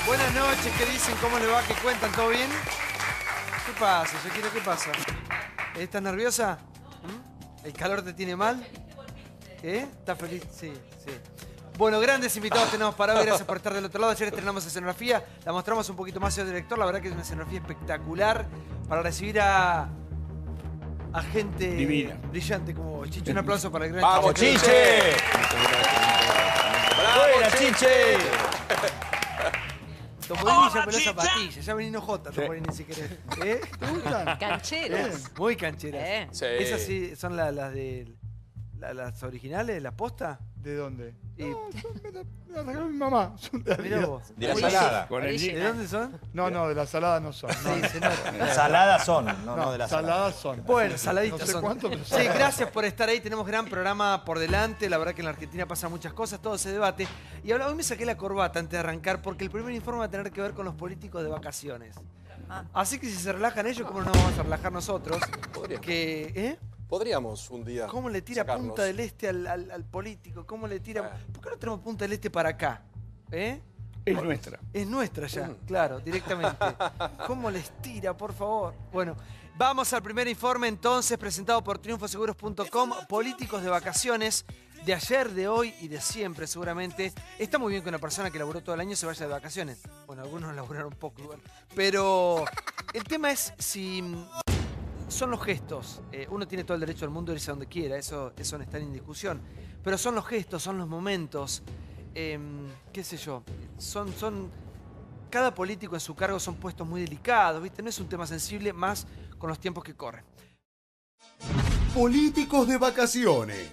Buenas noches, ¿qué dicen? ¿Cómo le va? ¿Qué cuentan? ¿Todo bien? ¿Qué pasa, Shakira? ¿Qué pasa? ¿Estás nerviosa? ¿El calor te tiene mal? ¿Estás feliz? Sí, sí. Bueno, grandes invitados tenemos para hoy. Gracias por estar del otro lado. Ayer estrenamos escenografía. La mostramos un poquito más, señor director. La verdad que es una escenografía espectacular para recibir a gente divina, brillante como vos. Chiche, un aplauso para el gran ¡Vamos, Chiche! ¡Buena, Chiche! Topolini ya peló zapatillas, ya venino Jota, Topolini, si querés. ¿Te gustan? Cancheras. Muy cancheras. Sí. ¿Esas sí son las de las originales, la posta? ¿De dónde? Y... No, me las regaló mi mamá. Son de Mirá vos. De la salada. ¿De dónde son? No, de la salada no son. Sí, se nota. Saladas son, no de la salada. Saladas son. Bueno, saladitas No sé son. cuánto, pero Sí, saladas. gracias por estar ahí. Tenemos gran programa por delante. La verdad que en la Argentina pasan muchas cosas, todo se debate. Y ahora hoy me saqué la corbata antes de arrancar porque el primer informe va a tener que ver con los políticos de vacaciones. Así que si se relajan ellos, ¿cómo no nos vamos a relajar nosotros? Podríamos un día. ¿Cómo le tira sacarnos. Punta del Este al político? ¿Cómo le tira? ¿Por qué no tenemos Punta del Este para acá? Es nuestra. Es nuestra ya, claro, directamente. ¿Cómo les tira, por favor? Bueno, vamos al primer informe entonces, presentado por triunfoseguros.com. Políticos de vacaciones, de ayer, de hoy y de siempre seguramente. Está muy bien que una persona que laburó todo el año se vaya de vacaciones. Bueno, algunos laburaron poco igual. Pero el tema es si... Son los gestos. Uno tiene todo el derecho del mundo de irse a donde quiera, eso no está en discusión. Pero son los gestos, son los momentos. Qué sé yo. Cada político en su cargo son puestos muy delicados, ¿viste? No es un tema sensible, más con los tiempos que corren. Políticos de vacaciones.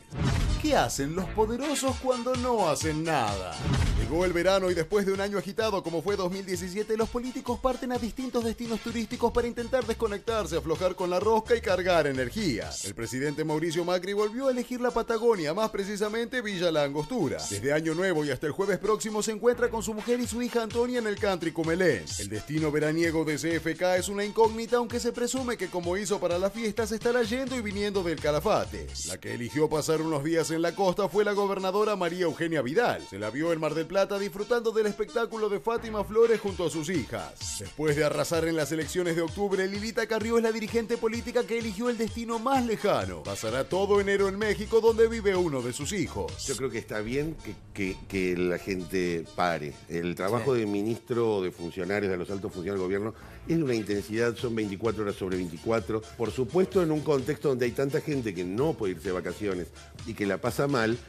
¿Qué hacen los poderosos cuando no hacen nada? Llegó el verano y después de un año agitado como fue 2017, los políticos parten a distintos destinos turísticos para intentar desconectarse, aflojar con la rosca y cargar energía. El presidente Mauricio Macri volvió a elegir la Patagonia, más precisamente Villa La Angostura. Desde Año Nuevo y hasta el jueves próximo se encuentra con su mujer y su hija Antonia en el country Cumelén. El destino veraniego de CFK es una incógnita, aunque se presume que como hizo para las fiestas estará yendo y viniendo del Calafate. La que eligió pasar unos días en la costa fue la gobernadora María Eugenia Vidal. Se la vio en Mar del Plata disfrutando del espectáculo de Fátima Flores junto a sus hijas. Después de arrasar en las elecciones de octubre, Lilita Carrió es la dirigente política que eligió el destino más lejano. Pasará todo enero en México, donde vive uno de sus hijos. Yo creo que está bien que la gente pare. El trabajo de ministro o de funcionarios, de los altos funcionarios del gobierno, es de una intensidad, son 24 horas sobre 24. Por supuesto, en un contexto donde hay tanta gente que no puede irse de vacaciones y que la pasa mal,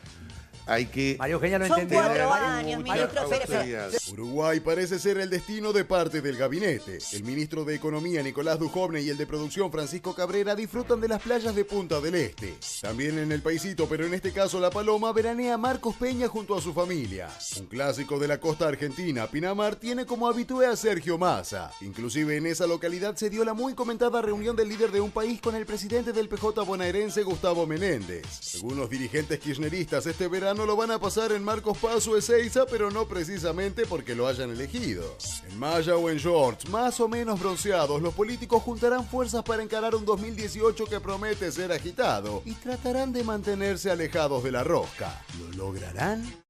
hay que... María Eugenia lo Son entendió. 4 años, mucha ministro. autoridad. Uruguay parece ser el destino de parte del gabinete. El ministro de Economía, Nicolás Dujovne, y el de Producción, Francisco Cabrera, disfrutan de las playas de Punta del Este. También en el paisito, pero en este caso La Paloma, veranea Marcos Peña junto a su familia. Un clásico de la costa argentina, Pinamar, tiene como habitué a Sergio Massa. Inclusive en esa localidad se dio la muy comentada reunión del líder de un país con el presidente del PJ bonaerense, Gustavo Menéndez. Según los dirigentes kirchneristas, este verano lo van a pasar en Marcos Paz o Ezeiza, pero no precisamente porque lo hayan elegido. En malla o en shorts, más o menos bronceados, los políticos juntarán fuerzas para encarar un 2018 que promete ser agitado y tratarán de mantenerse alejados de la rosca. ¿Lo lograrán?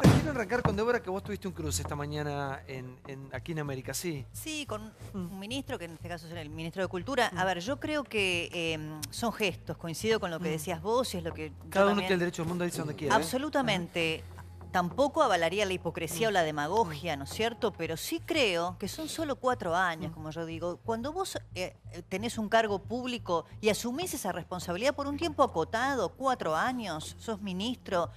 Quiero arrancar con Débora, que vos tuviste un cruce esta mañana aquí en América, ¿sí? Sí, con un ministro, que en este caso es el ministro de Cultura. A ver, yo creo que son gestos, coincido con lo que decías vos y es lo que... Cada uno tiene el derecho del mundo a irse donde quiera. Absolutamente. Tampoco avalaría la hipocresía o la demagogia, ¿no es cierto? Pero sí creo que son solo 4 años, como yo digo. Cuando vos tenés un cargo público y asumís esa responsabilidad por un tiempo acotado, 4 años, sos ministro...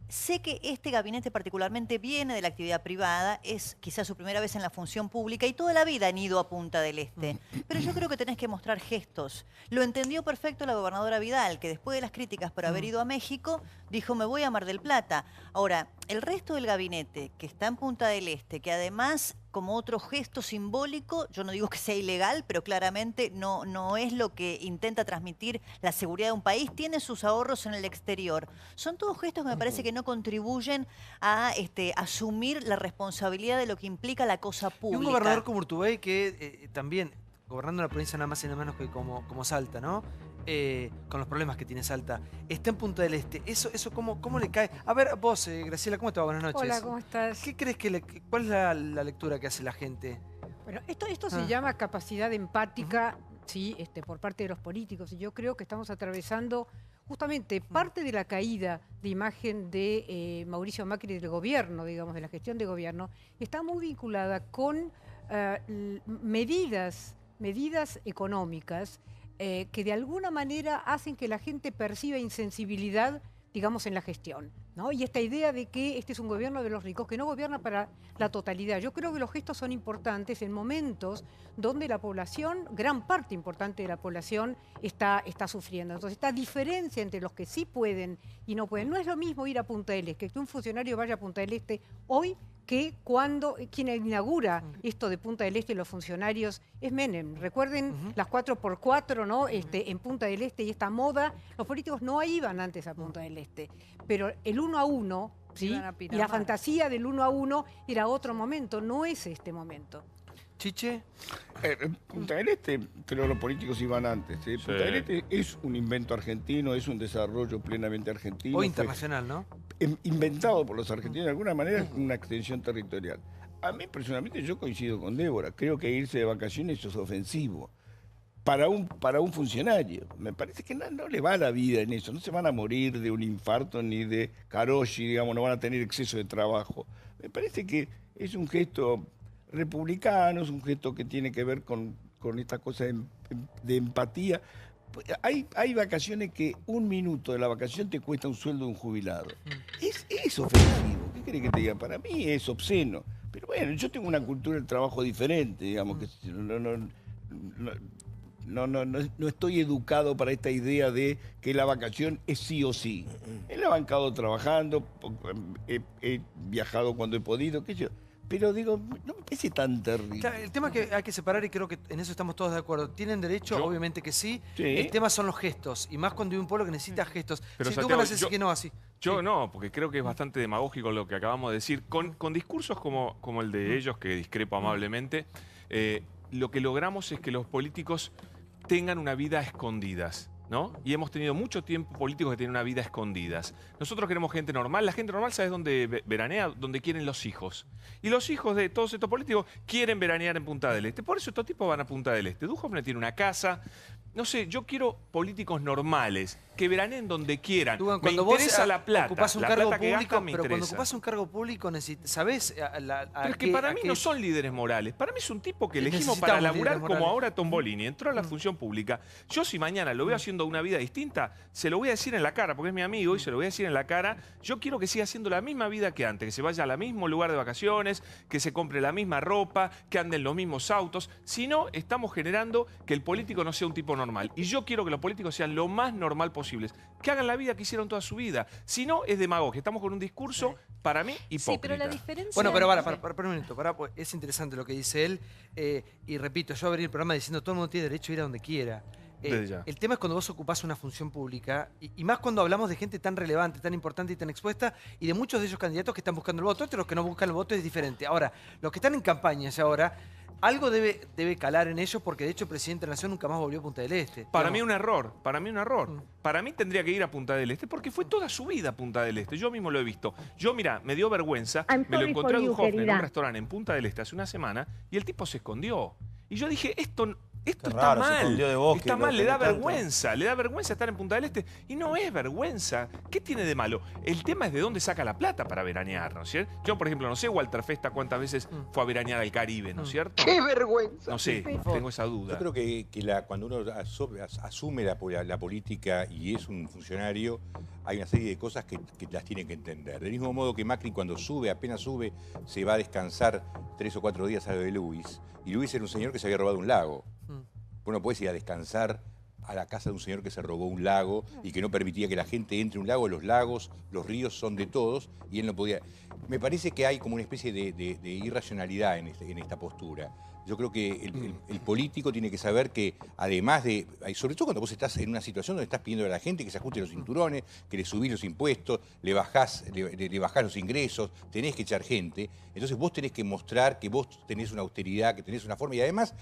Sé que este gabinete particularmente viene de la actividad privada, es quizás su primera vez en la función pública y toda la vida han ido a Punta del Este. Pero yo creo que tenés que mostrar gestos. Lo entendió perfecto la gobernadora Vidal, que después de las críticas por haber ido a México, dijo me voy a Mar del Plata. Ahora, el resto del gabinete que está en Punta del Este, que además como otro gesto simbólico, yo no digo que sea ilegal, pero claramente no es lo que intenta transmitir la seguridad de un país, tiene sus ahorros en el exterior. Son todos gestos que me parece que no contribuyen a asumir la responsabilidad de lo que implica la cosa pública. Y un gobernador como Urtubey que también, gobernando la provincia nada más y nada menos que como Salta, ¿no? con los problemas que tiene Salta, está en Punta del Este. ¿Eso cómo le cae? A ver, vos, Graciela, ¿cómo te va? Buenas noches. Hola, ¿cómo estás? ¿Qué crees cuál es la lectura que hace la gente? Bueno, esto se llama capacidad empática, sí, por parte de los políticos. Y yo creo que estamos atravesando justamente parte de la caída de imagen de Mauricio Macri del gobierno, digamos, de la gestión de gobierno, está muy vinculada con medidas económicas que de alguna manera hacen que la gente perciba insensibilidad, digamos, en la gestión, ¿no? Y esta idea de que este es un gobierno de los ricos, que no gobierna para la totalidad. Yo creo que los gestos son importantes en momentos donde la población, gran parte importante de la población, está sufriendo. Entonces, esta diferencia entre los que sí pueden y no pueden, no es lo mismo ir a Punta del Este, que un funcionario vaya a Punta del Este hoy, que cuando quien inaugura esto de Punta del Este, los funcionarios, es Menem. Recuerden las 4x4, ¿no? En Punta del Este y esta moda. Los políticos no iban antes a Punta del Este, pero el 1 a 1, ¿sí? Y la fantasía del 1 a 1 era otro momento, no es este momento. ¿Chiche? Punta del Este, creo los políticos iban antes. Punta del Este es un invento argentino, es un desarrollo plenamente argentino. O internacional, ¿no? Inventado por los argentinos, de alguna manera es una extensión territorial. A mí, personalmente, yo coincido con Débora. Creo que irse de vacaciones es ofensivo para un funcionario. Me parece que no le va la vida en eso. No se van a morir de un infarto ni de Karoshi, digamos, no van a tener exceso de trabajo. Me parece que es un gesto republicano, es un gesto que tiene que ver con esta cosa de empatía. Hay vacaciones que un minuto de la vacación te cuesta un sueldo de un jubilado. Es ofensivo. ¿Qué querés que te diga? Para mí es obsceno. Pero bueno, yo tengo una cultura del trabajo diferente, digamos, que no estoy educado para esta idea de que la vacación es sí o sí. He bancado trabajando, he viajado cuando he podido, qué sé yo. Pero digo, no me parece tan terrible. Claro, el tema que hay que separar, y creo que en eso estamos todos de acuerdo. ¿Tienen derecho? Obviamente que sí. El tema son los gestos. Y más cuando hay un pueblo que necesita gestos. Pero si Santiago, tú me que no, así. Yo no, porque creo que es bastante demagógico lo que acabamos de decir. Con discursos como el de ellos, que discrepo amablemente, lo que logramos es que los políticos tengan una vida a escondidas, ¿no? Y hemos tenido mucho tiempo políticos que tienen una vida a escondidas. Nosotros queremos gente normal. La gente normal, ¿sabes dónde veranea? Donde quieren los hijos. Y los hijos de todos estos políticos quieren veranear en Punta del Este. Por eso estos tipos van a Punta del Este. Duhovne tiene una casa. No sé, yo quiero políticos normales, que veraneen donde quieran. Dugan, me interesa la plata. Ocupás un la cargo plata que público, gastan me pero cuando interesa. ocupás un cargo público, ¿sabés? Pero es que para mí no son líderes morales. Para mí es un tipo que elegimos para laburar como ahora Tombolini. Entró a la función pública. Yo si mañana lo veo haciendo una vida distinta, se lo voy a decir en la cara, porque es mi amigo y se lo voy a decir en la cara. Yo quiero que siga haciendo la misma vida que antes, que se vaya al mismo lugar de vacaciones, que se compre la misma ropa, que ande en los mismos autos. Si no, estamos generando que el político no sea un tipo normal. Y yo quiero que los políticos sean lo más normal posibles. Que hagan la vida que hicieron toda su vida. Si no, es demagogia. Estamos con un discurso, para mí, hipócrita. Sí, pero la diferencia... Bueno, pero para un minuto. Pues, es interesante lo que dice él. Y repito, yo abrí el programa diciendo todo el mundo tiene derecho a ir a donde quiera. El tema es cuando vos ocupás una función pública, y más cuando hablamos de gente tan relevante, tan importante y tan expuesta, y de muchos de esos candidatos que están buscando el voto. Los que no buscan el voto es diferente. Ahora, los que están en campañas ahora, algo debe calar en ellos, porque de hecho el presidente de la Nación nunca más volvió a Punta del Este. Para mí un error. Para mí tendría que ir a Punta del Este, porque fue toda su vida Punta del Este. Yo mismo lo he visto. Yo, mira, me dio vergüenza. Me lo encontré a Duhovne en un restaurante en Punta del Este hace una semana, y el tipo se escondió. Y yo dije, esto está raro, mal, de vos, está mal, le da vergüenza estar en Punta del Este. Y no es vergüenza. ¿Qué tiene de malo? El tema es de dónde saca la plata para veranear, ¿no es cierto? Yo, por ejemplo, no sé Walter Festa cuántas veces fue a veranear al Caribe, ¿no es cierto? ¡Qué vergüenza! No sé, tengo esa duda. Yo creo que cuando uno asume la política y es un funcionario, hay una serie de cosas que las tiene que entender. Del mismo modo que Macri cuando apenas sube, se va a descansar 3 o 4 días a lo de Luis. Y Luis era un señor que se había robado un lago. Vos no podés ir a descansar a la casa de un señor que se robó un lago y que no permitía que la gente entre a un lago. Los lagos, los ríos son de todos y él no podía. Me parece que hay como una especie de irracionalidad en esta postura. Yo creo que el político tiene que saber que además de, sobre todo cuando vos estás en una situación donde estás pidiendo a la gente que se ajuste los cinturones, que le subís los impuestos, le bajás los ingresos, tenés que echar gente, entonces vos tenés que mostrar que vos tenés una austeridad, que tenés una forma y además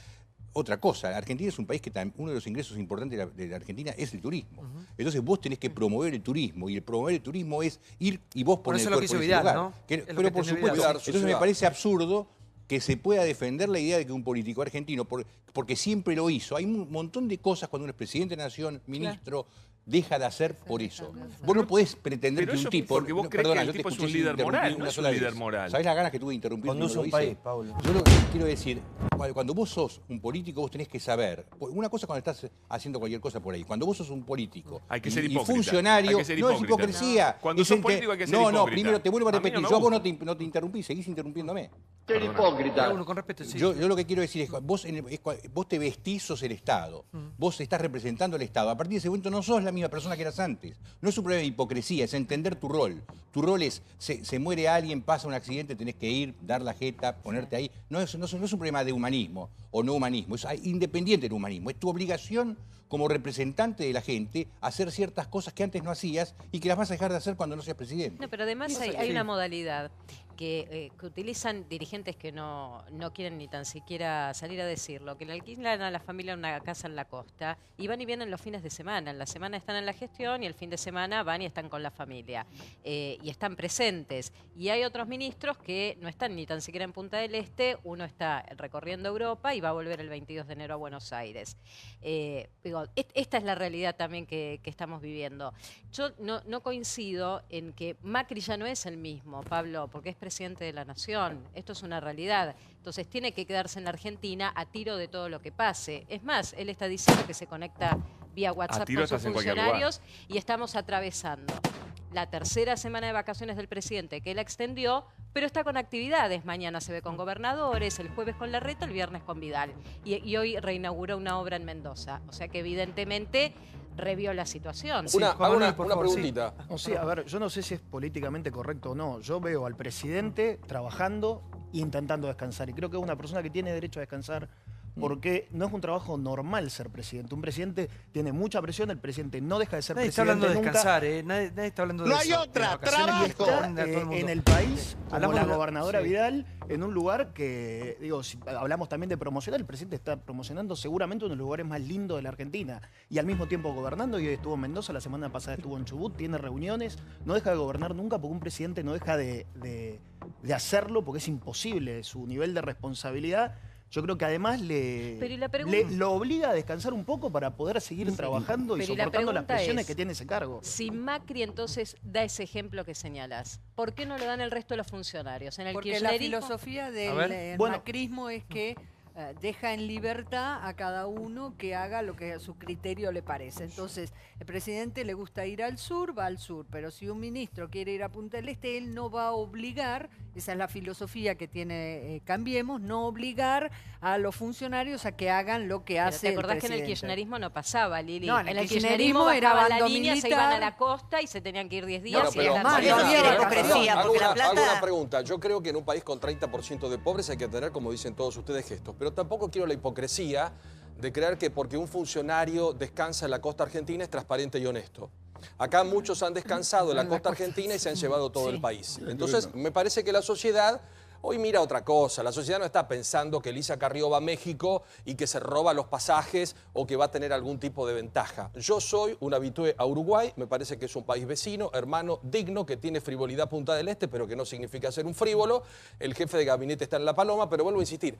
otra cosa. Argentina es un país que uno de los ingresos importantes de la Argentina es el turismo. Entonces vos tenés que promover el turismo, y el promover el turismo es ir y vos Por poner eso el lo cuerpo que hizo en ese Vidal, lugar. ¿no? Pero por supuesto, Vidal. entonces me parece absurdo que se pueda defender la idea de que un político argentino, porque siempre lo hizo. Hay un montón de cosas cuando uno es presidente de la nación, ministro, deja de hacer por eso. Vos no podés pretender Pero que un eso tipo... porque vos crees perdona, que el yo te tipo es escuché un sin líder interrumpir moral, no una es sola un líder vez. moral. ¿Sabés las ganas que tuve de interrumpir? Conduce cuando un lo hice? país, Pablo. Yo lo que quiero decir, cuando vos sos un político, vos tenés que saber. Una cosa cuando estás haciendo cualquier cosa por ahí. Cuando vos sos un político Hay que ser y hipócrita. funcionario, Hay que ser no es hipócrita. hipocresía. No. Cuando Es sos en político hay que ser No, hipócrita. primero te vuelvo a A mí repetir. no me Yo a vos gusta. no te interrumpí, seguís interrumpiéndome. Uno con respeto, sí. Yo lo que quiero decir es, vos te vestís, sos el Estado. Vos estás representando al Estado. A partir de ese momento no sos la misma persona que eras antes. No es un problema de hipocresía, es entender tu rol. Tu rol es, se muere alguien, pasa un accidente, tenés que ir, dar la jeta, ponerte ahí. No es un problema de humanismo o no humanismo, es independiente del humanismo. Es tu obligación como representante de la gente hacer ciertas cosas que antes no hacías y que las vas a dejar de hacer cuando no seas presidente. No, pero además hay una modalidad que utilizan dirigentes que no quieren ni tan siquiera salir a decirlo, que le alquilan a la familia una casa en la costa y van y vienen los fines de semana. En la semana están en la gestión y el fin de semana van y están con la familia y están presentes. Y hay otros ministros que no están ni tan siquiera en Punta del Este, uno está recorriendo Europa y va a volver el 22 de enero a Buenos Aires. Esta es la realidad también que estamos viviendo. Yo no coincido en que Macri ya no es el mismo, Pablo, porque es presidente de la Nación. Esto es una realidad. Entonces tiene que quedarse en la Argentina a tiro de todo lo que pase. Es más, él está diciendo que se conecta vía WhatsApp con sus funcionarios y estamos atravesando la tercera semana de vacaciones del presidente que él extendió, pero está con actividades. Mañana se ve con gobernadores, el jueves con Larreta, el viernes con Vidal. Y hoy reinauguró una obra en Mendoza. O sea que evidentemente revió la situación. Una preguntita. No, sí, a ver, yo no sé si es políticamente correcto o no. Yo veo al presidente trabajando e intentando descansar. Y creo que es una persona que tiene derecho a descansar porque no es un trabajo normal ser presidente. Un presidente tiene mucha presión, el presidente no deja de ser Nadie está presidente hablando de nunca. descansar, nadie está hablando de No eso. hay De otra, vacaciones trabajo. y está todo el mundo. En el país, como Hablamos la de la- gobernadora sí. Vidal, en un lugar que, digo, si hablamos también de promocionar, el presidente está promocionando seguramente uno de los lugares más lindos de la Argentina y al mismo tiempo gobernando, y hoy estuvo en Mendoza, la semana pasada estuvo en Chubut, tiene reuniones, no deja de gobernar nunca porque un presidente no deja de hacerlo porque es imposible su nivel de responsabilidad. Yo creo que además Pero ¿y la pregunta? lo obliga a descansar un poco para poder seguir trabajando y Pero ¿y la soportando las pregunta presiones es, que tiene ese cargo. Si Macri entonces da ese ejemplo que señalas, ¿por qué no lo dan el resto de los funcionarios? En el Porque la kirchnerismo- filosofía A del ver. Bueno. macrismo es que deja en libertad a cada uno que haga lo que a su criterio le parece. Entonces, el presidente le gusta ir al sur, va al sur, pero si un ministro quiere ir a Punta del Este, él no va a obligar, esa es la filosofía que tiene Cambiemos, no obligar a los funcionarios a que hagan lo que Pero hace ¿te acordás el que en el presidente? kirchnerismo no pasaba, Lili? No, en el kirchnerismo era bajaban la bando línea, se militar. iban a la costa y se tenían que ir 10 días. Bueno, y pero, eran más, Eso no sí había era vacaciones. hipocresía, porque la hago una plata... pregunta. Yo creo que en un país con 30% de pobres hay que tener, como dicen todos ustedes, gestos. Pero tampoco quiero la hipocresía de creer que porque un funcionario descansa en la costa argentina es transparente y honesto. Acá muchos han descansado en la costa argentina y se han llevado todo el país. Entonces, me parece que la sociedad hoy mira otra cosa. La sociedad no está pensando que Elisa Carrió va a México y que se roba los pasajes o que va a tener algún tipo de ventaja. Yo soy un habitué a Uruguay, me parece que es un país vecino, hermano, digno, que tiene frivolidad Punta del Este, pero que no significa ser un frívolo. El jefe de gabinete está en La Paloma, pero vuelvo a insistir.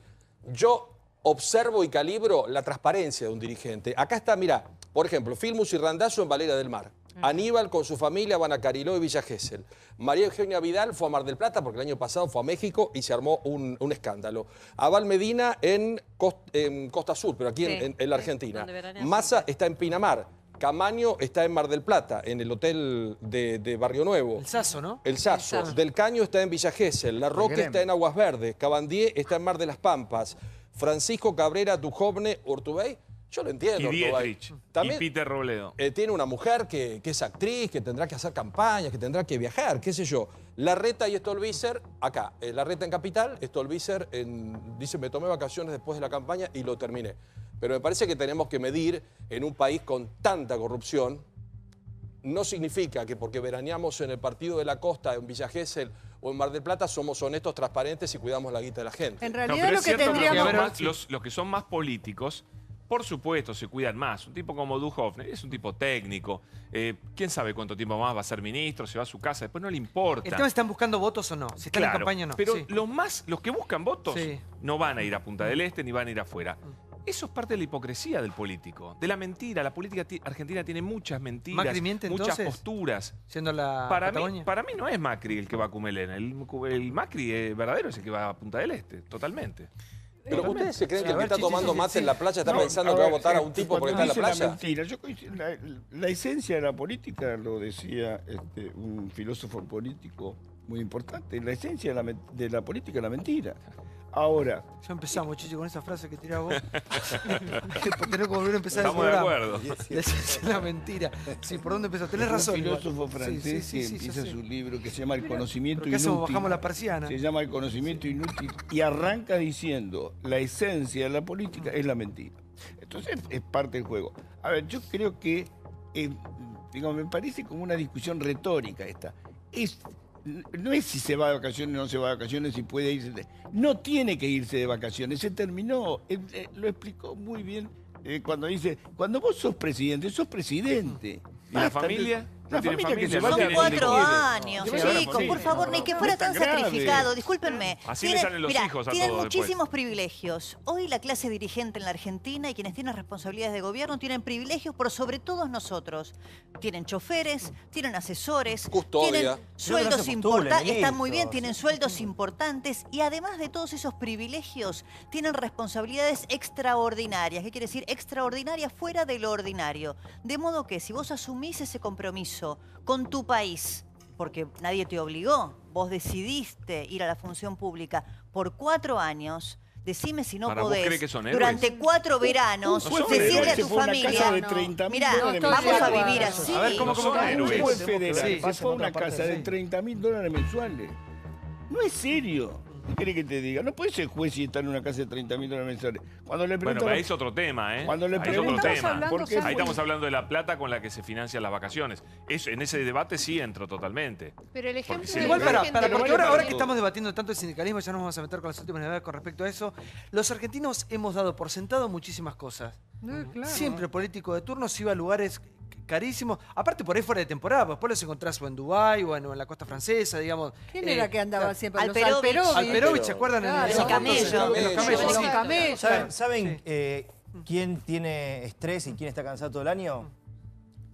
Yo observo y calibro la transparencia de un dirigente. Acá está, mira, por ejemplo, Filmus y Randazzo en Valera del Mar. Aníbal con su familia van a Cariló y Villa Gesell. María Eugenia Vidal fue a Mar del Plata porque el año pasado fue a México y se armó un escándalo. Abal Medina en Costa Sur, pero aquí Sí, en la Argentina. donde veranea Massa está en Pinamar. Camaño está en Mar del Plata, en el hotel de Barrio Nuevo. El Sasso, ¿no? El Sasso. Del Caño está en Villa Gesell. La Roque está en Aguas Verdes. Cabandier está en Mar de las Pampas. Francisco Cabrera, Dujovne, Urtubey. Yo lo entiendo. Y Urtubey. Dietrich. También, Y Peter Robledo. tiene una mujer que es actriz, que tendrá que hacer campañas, que tendrá que viajar, qué sé yo. Larreta y Stolbizer, acá. Larreta en Capital, Stolbizer dice, me tomé vacaciones después de la campaña y lo terminé. Pero me parece que tenemos que medir en un país con tanta corrupción. No significa que porque veraneamos en el Partido de la Costa, en Villa Gesell o en Mar del Plata somos honestos, transparentes y cuidamos la guita de la gente. En No, realidad pero lo es que cierto que tendríamos... los que son más políticos, por supuesto, se cuidan más. Un tipo como Duhovne es un tipo técnico. ¿Quién sabe cuánto tiempo más va a ser ministro? Se va a su casa, después no le importa. El tema es si están buscando votos o no, si están en Claro, campaña o no. pero Sí. los que buscan votos Sí. no van a ir a Punta del Este ni van a ir afuera. Eso es parte de la hipocresía del político, de la mentira. La política argentina tiene muchas mentiras, ¿Macri miente, muchas entonces? posturas. Siendo la Para Patagonia. mí no es Macri el que va a Cumelén. El Macri verdadero es el que va a Punta del Este, totalmente. Pero ustedes se creen Sí, que a el que ver, está sí, tomando sí, mate sí. en la playa está No, pensando a que va a ver, votar a un tipo porque está en la cuando dice playa? mentira, yo coincido, la esencia de la política, lo decía un filósofo político muy importante, la esencia de la política es la mentira. Ahora, Ya empezamos, Chichi, con esa frase que tirás vos. Tenés que volver a empezar Estamos el de programa. acuerdo. Es una mentira. Sí, ¿por dónde empezó? Tenés un razón. igual. filósofo francés Sí, que sí, empieza sí. su libro que se llama El conocimiento ¿Pero qué hacemos? inútil. Bajamos la persiana. Se llama El conocimiento inútil y arranca diciendo la esencia de la política es la mentira. Entonces es parte del juego. A ver, yo creo que, digamos, me parece como una discusión retórica esta. No es si se va de vacaciones o no se va de vacaciones, si puede irse. No tiene que irse de vacaciones, se terminó. Lo explicó muy bien cuando dice, cuando vos sos presidente, sos presidente. ¿Y la Basta, familia? La ¿No tiene familia que se familia? vaya ¿No Son tiene donde 4 quiere. años, Sí, bueno, chicos, sí. por favor, ni que No fuera es tan tan grave. sacrificado, discúlpenme. Así le salen los hijos a tienen todos después. muchísimos privilegios. Hoy la clase dirigente en la Argentina y quienes tienen responsabilidades de gobierno tienen privilegios por sobre todos nosotros. Tienen choferes, tienen asesores, Custodia. tienen sueldos postulen, importantes, están muy bien, ministros. tienen sueldos importantes y además de todos esos privilegios, tienen responsabilidades extraordinarias. ¿Qué quiere decir? Extraordinarias fuera de lo ordinario. De modo que si vos asumís ese compromiso con tu país, porque nadie te obligó, vos decidiste ir a la función pública por 4 años, decime si no Para, ¿vos podés, crees que son héroes? durante 4 veranos, Un buen decirle federal a se tu fue a una familia, casa de 30.000 mirá, dólares vamos a mensuales. vivir así. A ver, ¿cómo No son Un héroes. buen federal Sí, se pasa fue a en una otra parte, casa de sí. 30.000 dólares mensuales. No es serio. ¿Qué querés que te diga? No puede ser juez y estar en una casa de 30.000 dólares mensuales. Cuando le Bueno, preguntan... pero ahí es otro tema, ¿eh? Cuando le Ahí es otro preguntan- tema. hablando, ¿Por qué? Ahí estamos hablando de la plata con la que se financian las vacaciones. En ese debate sí entro totalmente. Pero el ejemplo si de Igual no, para, gente porque vale ahora para que todo. estamos debatiendo tanto el sindicalismo, ya nos vamos a meter con las últimas novedades con respecto a eso. Los argentinos hemos dado por sentado muchísimas cosas. Claro. Siempre el político de turno se iba a lugares carísimos. Aparte por ahí fuera de temporada, pues después los encontrás o en Dubái o en la costa francesa, digamos. ¿Quién era que andaba siempre? Alperovich. Los Alperovich, ¿se acuerdan? Claro, esa los foto? camellos. Los camellos, Los sí. camellos. ¿Saben quién tiene estrés y quién está cansado todo el año?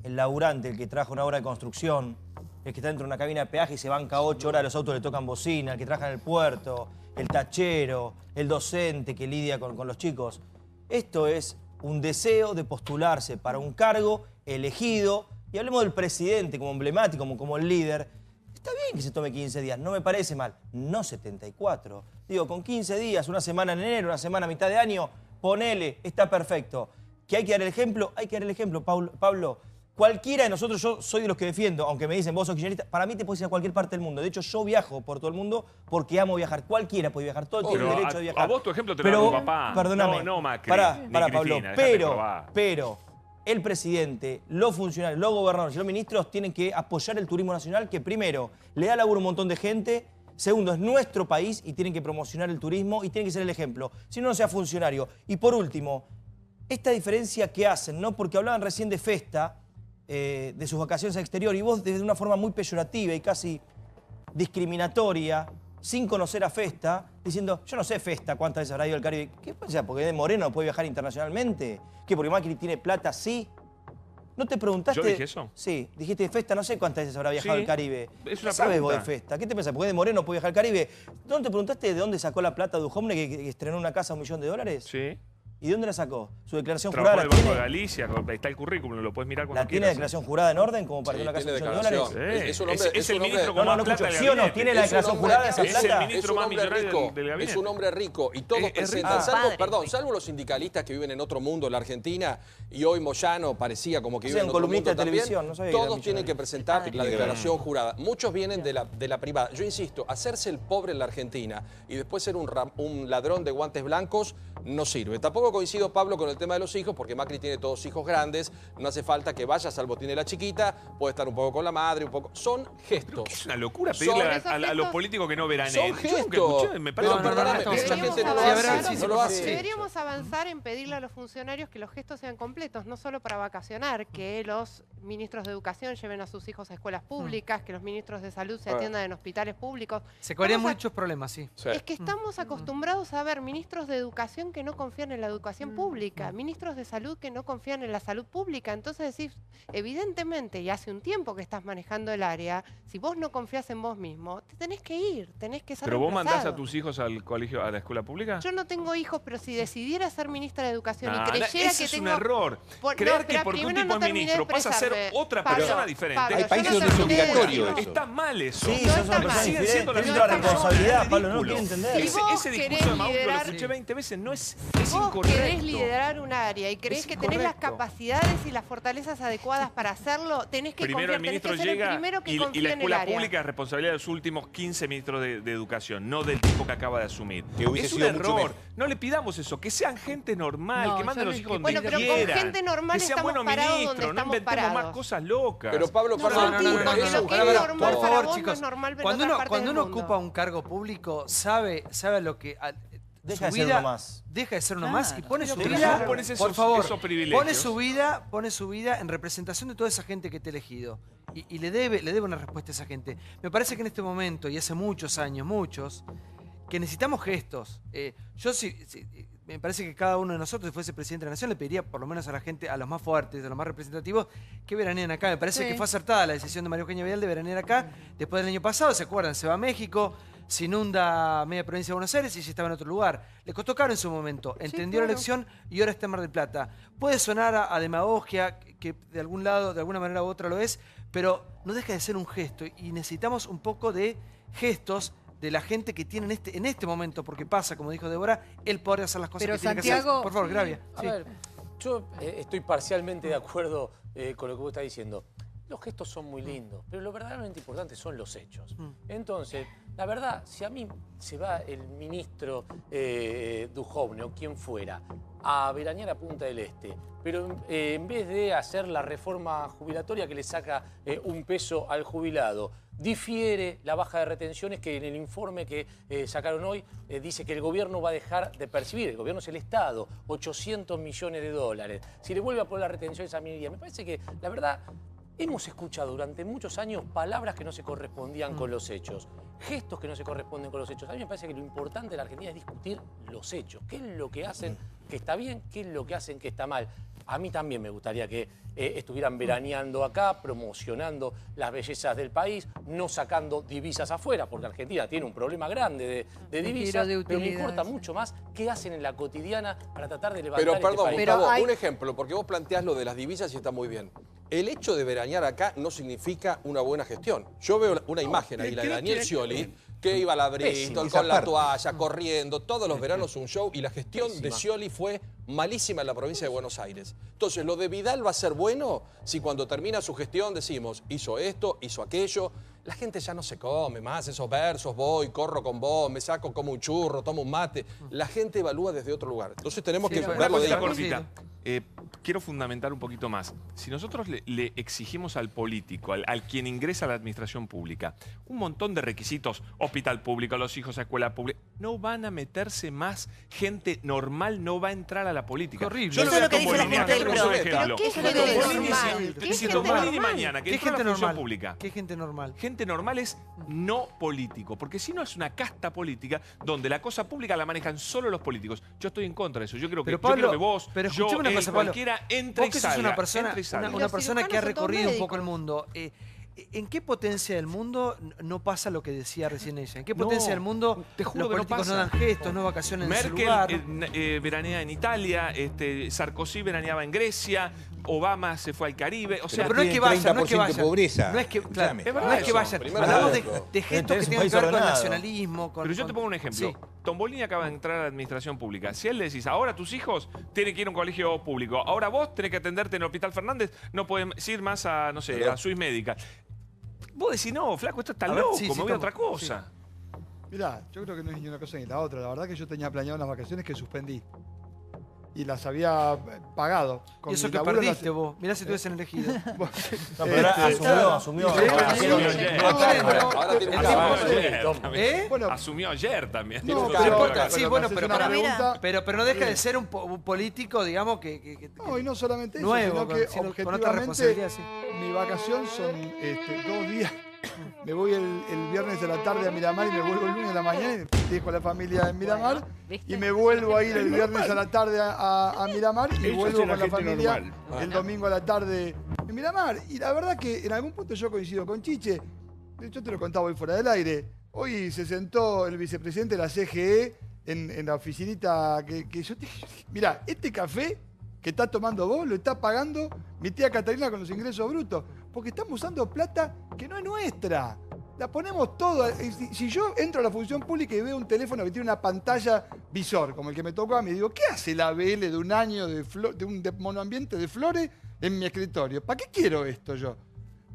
El laburante, el que trabaja una obra de construcción, el que está dentro de una cabina de peaje y se banca 8 horas, los autos le tocan bocina, el que trabaja en el puerto, el tachero, el docente que lidia con los chicos. Esto es un deseo de postularse para un cargo elegido. Y hablemos del presidente como emblemático, como el líder. Está bien que se tome 15 días, no me parece mal. No 74. Digo, con 15 días, una semana en enero, una semana a mitad de año, ponele, está perfecto. ¿Que hay que dar el ejemplo? Hay que dar el ejemplo, Pablo. Cualquiera de nosotros, yo soy de los que defiendo, aunque me dicen vos sos kirchnerista, para mí te puedes ir a cualquier parte del mundo. De hecho, yo viajo por todo el mundo porque amo viajar. Cualquiera puede viajar, todo el tiene Pero derecho de viajar. a vos tu ejemplo te lo da tu papá. Perdóname. No Macri, Pará, ni Pablo. Cristina, dejate Pero probar. el presidente, los funcionarios, los gobernadores y los ministros tienen que apoyar el turismo nacional, que primero, le da laburo a un montón de gente. Segundo, es nuestro país y tienen que promocionar el turismo y tienen que ser el ejemplo. Si no, no sea funcionario. Y por último, esta diferencia que hacen, ¿no? Porque hablaban recién de Festa, de sus vacaciones al exterior, y vos de una forma muy peyorativa y casi discriminatoria, sin conocer a Festa, diciendo, yo no sé Festa cuántas veces habrá ido al Caribe. ¿Qué pasa? ¿Porque de Moreno no puede viajar internacionalmente? ¿Qué? ¿Porque Macri tiene plata? Sí. ¿No te preguntaste? ¿Yo dije eso? Sí, dijiste Festa, no sé cuántas veces habrá viajado Sí, al Caribe. es una ¿Qué sabes vos de pregunta. Festa? ¿Qué te pensás? ¿Porque de Moreno puede viajar al Caribe? ¿No te preguntaste de dónde sacó la plata Duhovne que estrenó una casa a $1 millón? Sí. ¿Y de dónde la sacó? ¿Su declaración Trabajó jurada en la el Banco de tiene? Galicia, está el currículum, lo puedes mirar cuando ¿La tiene quieras. declaración jurada en orden como para Sí, que una casa tiene de $1 millón? declaración. Sí. Es un hombre- Es el un hombre- ministro No, con no, más no plata escucho. del ¿Sí o no? gabinete. ¿Tiene la Es un declaración hombre- jurada de esa es el plata? ministro más millonario del gabinete. Es un hombre rico y todos Es presentan, rico. salvo, Padre. perdón, salvo los sindicalistas que viven en otro mundo en la Argentina y hoy Moyano parecía como que O vive sea, en un otro columnista mundo de también. televisión, no sabía que era Todos tienen que millonario. presentar Padre. la declaración jurada. Muchos vienen de la privada. Yo insisto, hacerse el pobre en la Argentina y después ser un ladrón de guantes blancos no sirve. Tampoco Tampoco coincido, Pablo, con el tema de los hijos, porque Macri tiene todos hijos grandes, no hace falta que vaya, salvo tiene la chiquita, puede estar un poco con la madre, un poco... Son gestos. Es una locura pedirle a los políticos que no veraneen. Son gestos. Me parece mucha gente no lo hace. No lo hace. Deberíamos avanzar en pedirle a los funcionarios que los gestos sean completos, no solo para vacacionar, que los ministros de educación lleven a sus hijos a escuelas públicas, que los ministros de salud se atiendan en hospitales públicos. Se crearían muchos problemas, sí. Es que estamos acostumbrados a ver ministros de educación que no confían en la educación pública, ministros de salud que no confían en la salud pública. Entonces decís, evidentemente, y hace un tiempo que estás manejando el área, si vos no confías en vos mismo, te tenés que ir, tenés que ser ¿Pero vos mandás reemplazado. a tus hijos al colegio, a la escuela pública? Yo no tengo hijos, pero si decidiera ser ministra de Educación y creyera ese que es tengo... un error. Creer que porque un tipo es ministro pasa a ser otra persona diferente. Hay países donde es obligatorio eso. Está mal eso. Sí, son personas Siguen diferentes. siendo la Tienen misma la responsabilidad, Pablo, no lo quieren entender. Ese discurso de Mauro lo escuché 20 veces, no es incorrecto. Querés liderar un área y creés que tenés las capacidades y las fortalezas adecuadas para hacerlo, tenés que Primero confiar, el ministro tenés que ser llega el primero que y confía la en el escuela área. pública es responsabilidad de los últimos 15 ministros de educación, no del tipo que acaba de asumir. Que hubiese Es un sido mucho error. mejor. No le pidamos eso, que sean gente normal, No, que manden yo los no hijos donde Bueno, pero quieran. con gente normal que sean estamos buenos parados ministros, donde no estamos inventemos más parados. cosas locas. Pero Pablo, perdón, porque lo que es normal Por para favor, vos chicos, no es normal en cuando otras uno, partes cuando del uno mundo. ocupa un cargo público, sabe lo que... Deja su de ser vida uno más. deja de ser uno más y pone su Pero vida, vos pones por favor, esos privilegios. pone su vida en representación de toda esa gente que te ha elegido y le debe una respuesta a esa gente. Me parece que en este momento, y hace muchos años, que necesitamos gestos. Yo me parece que cada uno de nosotros, si fuese presidente de la Nación, le pediría por lo menos a la gente, a los más fuertes, a los más representativos, que veraneen acá. Me parece que fue acertada la decisión de María Eugenia Vidal de veranear acá. Después del año pasado, ¿se acuerdan? Se va a México, se inunda media provincia de Buenos Aires y ya estaba en otro lugar. Le costó caro en su momento, entendió la elección y ahora está en Mar del Plata. Puede sonar a demagogia, que de algún lado, de alguna manera u otra lo es, pero no deja de ser un gesto y necesitamos un poco de gestos de la gente que tiene en este momento, porque pasa, como dijo Débora, el poder hacer las cosas Pero que tiene que Santiago- hacer. Por favor, Gravia. A Sí. ver, yo estoy parcialmente de acuerdo con lo que vos estás diciendo. Los gestos son muy lindos, pero lo verdaderamente importante son los hechos. Entonces, la verdad, si a mí se va el ministro Duhovne o quien fuera a veranear a Punta del Este, pero en vez de hacer la reforma jubilatoria que le saca un peso al jubilado, difiere la baja de retenciones que en el informe que sacaron hoy dice que el gobierno va a dejar de percibir, el gobierno es el Estado, 800 millones de dólares. Si le vuelve a poner las retenciones a minería, me parece que la verdad hemos escuchado durante muchos años palabras que no se correspondían con los hechos, gestos que no se corresponden con los hechos. A mí me parece que lo importante de la Argentina es discutir los hechos, qué es lo que hacen que está bien, qué es lo que hacen que está mal. A mí también me gustaría que estuvieran veraneando acá, promocionando las bellezas del país, no sacando divisas afuera, porque Argentina tiene un problema grande de divisas, de pero me utilidades. importa mucho más qué hacen en la cotidiana para tratar de levantar Pero este perdón, país. Gustavo, un ejemplo, porque vos planteás lo de las divisas y está muy bien. El hecho de veranear acá no significa una buena gestión. Yo veo una imagen ahí, la de Daniel Scioli, que iba a la Bristol Pésima, con la esa toalla, corriendo, todos los veranos un show, y la gestión de Scioli fue malísima en la provincia de Buenos Aires. Entonces, lo de Vidal va a ser bueno si cuando termina su gestión decimos, hizo esto, hizo aquello. La gente ya no se come más esos versos, voy, corro con vos, me saco como un churro, tomo un mate. La gente evalúa desde otro lugar. Entonces tenemos que Una verlo de cosita ahí. cortita. Quiero fundamentar un poquito más. Si nosotros le exigimos al político, al quien ingresa a la administración pública, un montón de requisitos, hospital público, los hijos a escuela pública, no van a meterse más gente normal, no va a entrar a la política. Horrible. Yo Eso lo es veo lo que a dice la Tombolini gente acá del como un PRO. ejemplo. ¿Pero qué es gente normal? ¿Qué es Si gente Tombolini normal? mañana, que ¿Qué entró a la gente función normal? pública. ¿Qué gente normal? Gente normal es no político, porque si no es una casta política donde la cosa pública la manejan solo los políticos. Yo estoy en contra de eso. Yo creo que, Pero Pablo, yo quiero que vos, pero yo, escuchame una cosa, Pablo. cualquiera entre Vos y que salga. sos una persona, entre y salga. una persona que ha cirujanos son todos recorrido un médicos. poco el mundo. ¿En qué potencia del mundo no pasa lo que decía recién ella? ¿En qué potencia del mundo te juro los que no políticos no, pasa. dan gestos, no vacacionan en su Merkel lugar? veranea en Italia, Sarkozy veraneaba en Grecia, Obama se fue al Caribe. O sea, Pero no es que vayan, no es que 30% vayan. pobreza. No es que, claro, Escúchame. Es verdad no es que eso. vayan. Primero Hablamos de eso. gestos que Es un tengan país que ver con el ordenado. nacionalismo. Pero yo te pongo un ejemplo. Sí. Tombolini acaba de entrar a la administración pública. Si a él le decís, ahora tus hijos tienen que ir a un colegio público, ahora vos tenés que atenderte en el Hospital Fernández, no puedes ir más a, no sé, a Swiss Medical. Vos decís, no, flaco, esto está A ver, loco, sí, me sí, voy a estamos. otra cosa. Mirá, yo creo que no es ni una cosa ni la otra. La verdad que yo tenía planeado unas vacaciones que suspendí. y las había pagado. Y eso mi que laburo perdiste vos. Mirá si te hubiesen elegido. No, pero asumió. Asumió ayer también. No, pero no deja de ser un político, digamos, que no, y no solamente eso, nuevo, sino que con otra responsabilidad. Sí. Mi vacación son 2 días. Me voy el viernes a la tarde a Miramar y me vuelvo el lunes a la mañana y dejo a la familia en Miramar. Y me vuelvo a ir el viernes a la tarde a Miramar y vuelvo con la familia el domingo a la tarde en Miramar. Y la verdad que en algún punto yo coincido con Chiche. Yo te lo contaba hoy fuera del aire. Hoy se sentó el vicepresidente de la CGE en la oficinita que yo te dije, mirá, este café que estás tomando vos lo está pagando mi tía Catalina con los ingresos brutos. Porque estamos usando plata que no es nuestra. La ponemos todo. Si yo entro a la función pública y veo un teléfono que tiene una pantalla visor, como el que me tocó a mí, digo, ¿qué hace la ABL de un año de un monoambiente de flores en mi escritorio? ¿Para qué quiero esto yo?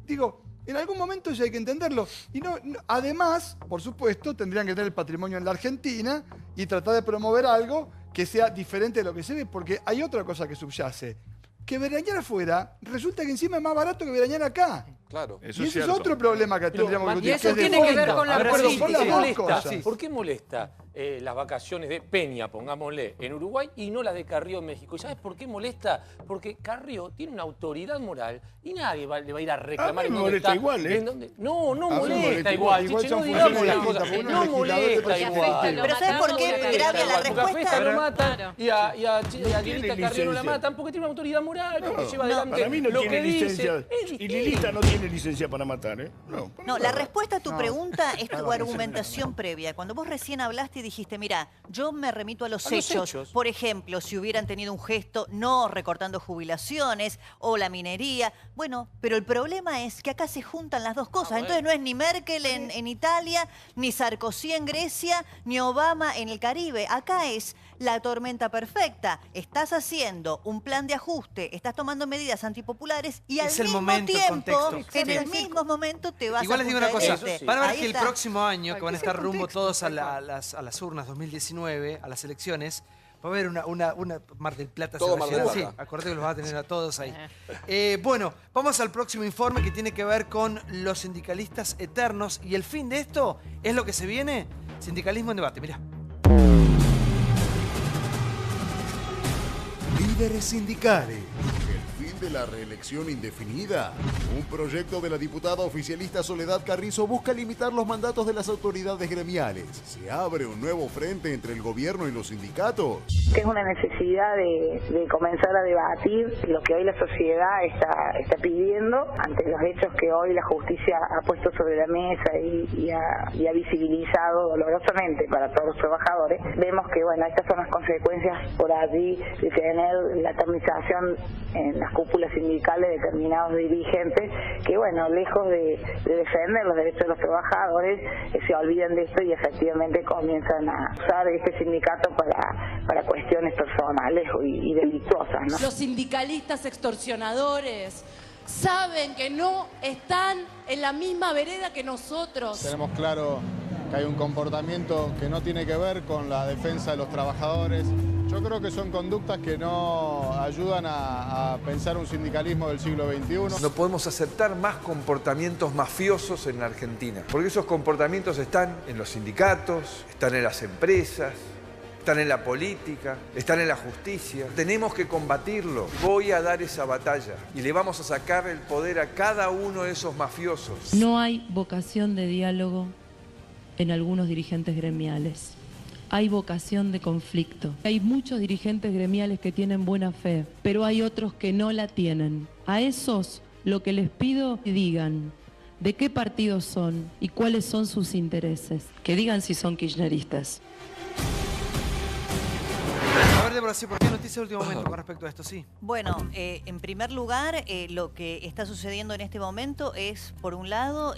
Digo, en algún momento eso hay que entenderlo. Y además, por supuesto, tendrían que tener el patrimonio en la Argentina y tratar de promover algo que sea diferente de lo que se ve, porque hay otra cosa que subyace. Que veranear afuera resulta que encima es más barato que veranear acá. Claro. Y ese es otro problema que tendríamos que discutir. Y eso tiene que ver con la política. ¿Por qué molesta las vacaciones de Peña, pongámosle, en Uruguay y no las de Carrió en México? ¿Y sabes por qué molesta? Porque Carrió tiene una autoridad moral y nadie le va a ir a reclamar. A mí me molesta igual, ¿eh? No molesta igual. Chiche, no digamos las cosas. No molesta igual. Pero ¿sabes por qué, Gravia, la respuesta? Lo matan y a Lilita Carrió no la matan porque tiene una autoridad moral, porque lleva adelante para mí no lo tiene que licencia. dice. Y Lilita no tiene licencia para matar, ¿eh? No, la respuesta a tu pregunta es tu argumentación previa. Cuando vos recién hablaste y dijiste, mira, yo me remito a los hechos. Por ejemplo, si hubieran tenido un gesto no recortando jubilaciones o la minería. Bueno, pero el problema es que acá se juntan las dos cosas. Entonces no es ni Merkel en Italia, ni Sarkozy en Grecia, ni Obama en el Caribe. Acá es la tormenta perfecta. Estás haciendo un plan de ajuste, estás tomando medidas antipopulares y al mismo tiempo, en el mismo momento te vas Igual a les digo una cosa, van a ver Ahí que el está. próximo año, que van a estar rumbo todos a las urnas 2019, a las elecciones, va a haber una Mar del Plata. Todo Mar del Plata. Sí, acordate que los va a tener a todos ahí. Bueno, vamos al próximo informe que tiene que ver con los sindicalistas eternos. Y el fin de esto es lo que se viene, sindicalismo en debate. Mirá. Líderes sindicales. El fin de la reelección indefinida. Un proyecto de la diputada oficialista Soledad Carrizo busca limitar los mandatos de las autoridades gremiales. Se abre un nuevo frente entre el gobierno y los sindicatos. Que es una necesidad de comenzar a debatir lo que hoy la sociedad está pidiendo ante los hechos que hoy la justicia ha puesto sobre la mesa y ha visibilizado dolorosamente para todos los trabajadores. Vemos que, bueno, estas son las consecuencias por allí de tener la atomización en las cúpulas sindicales de determinados dirigentes que, bueno, lejos de defender los derechos de los trabajadores, se olvidan de esto y efectivamente comienzan a usar este sindicato para cuestiones personales y delictuosas, ¿no? Los sindicalistas extorsionadores saben que no están en la misma vereda que nosotros. Tenemos claro que hay un comportamiento que no tiene que ver con la defensa de los trabajadores. Yo creo que son conductas que no ayudan a pensar un sindicalismo del siglo XXI. No podemos aceptar más comportamientos mafiosos en la Argentina, porque esos comportamientos están en los sindicatos, están en las empresas, están en la política, están en la justicia. Tenemos que combatirlo. Voy a dar esa batalla y le vamos a sacar el poder a cada uno de esos mafiosos. No hay vocación de diálogo en algunos dirigentes gremiales. Hay vocación de conflicto. Hay muchos dirigentes gremiales que tienen buena fe, pero hay otros que no la tienen. A esos lo que les pido que digan de qué partidos son y cuáles son sus intereses. Que digan si son kirchneristas. A ver, Débora, ¿por qué noticia de último momento con respecto a esto? Sí. Bueno, en primer lugar, lo que está sucediendo en este momento es, por un lado,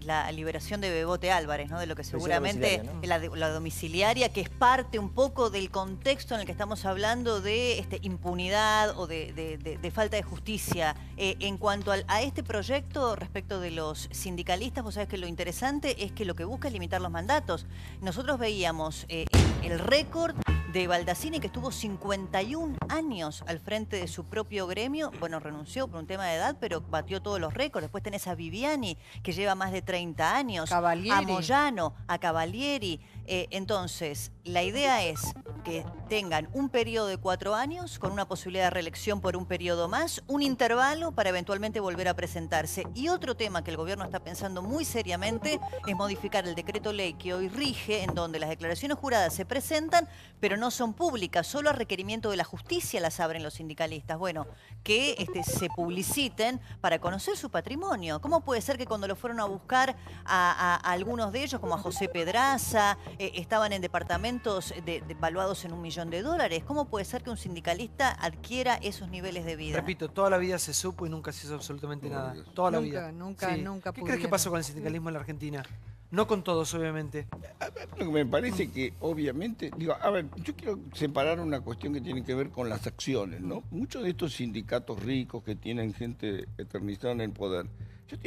la liberación de Bebote Álvarez, ¿no? De lo que seguramente la domiciliaria, que es parte un poco del contexto en el que estamos hablando de impunidad o de falta de justicia. En cuanto a este proyecto, respecto de los sindicalistas, vos sabés que lo interesante es que lo que busca es limitar los mandatos. Nosotros veíamos el récord de Baldacini, que estuvo 51 años al frente de su propio gremio. Bueno, renunció por un tema de edad, pero batió todos los récords. Después tenés a Viviani, que lleva más de 30 años. Cavalieri. A Moyano, a Cavalieri. Entonces, la idea es que tengan un periodo de 4 años con una posibilidad de reelección por un periodo más, un intervalo para eventualmente volver a presentarse. Y otro tema que el gobierno está pensando muy seriamente es modificar el decreto ley que hoy rige, en donde las declaraciones juradas se presentan, pero no son públicas, solo a requerimiento de la justicia las abren los sindicalistas. Bueno, que se publiciten para conocer su patrimonio. ¿Cómo puede ser que cuando lo fueron a buscar a algunos de ellos, como a José Pedraza, estaban en departamentos valuados en $1 millón? ¿Cómo puede ser que un sindicalista adquiera esos niveles de vida? Repito, toda la vida se supo y nunca se hizo absolutamente nada. Toda la vida. Nunca ¿Qué crees que pasó con el sindicalismo en la Argentina? No con todos, obviamente. Lo que me parece que, obviamente, a ver, yo quiero separar una cuestión que tiene que ver con las acciones, ¿no? Muchos de estos sindicatos ricos que tienen gente eternizada en el poder, yo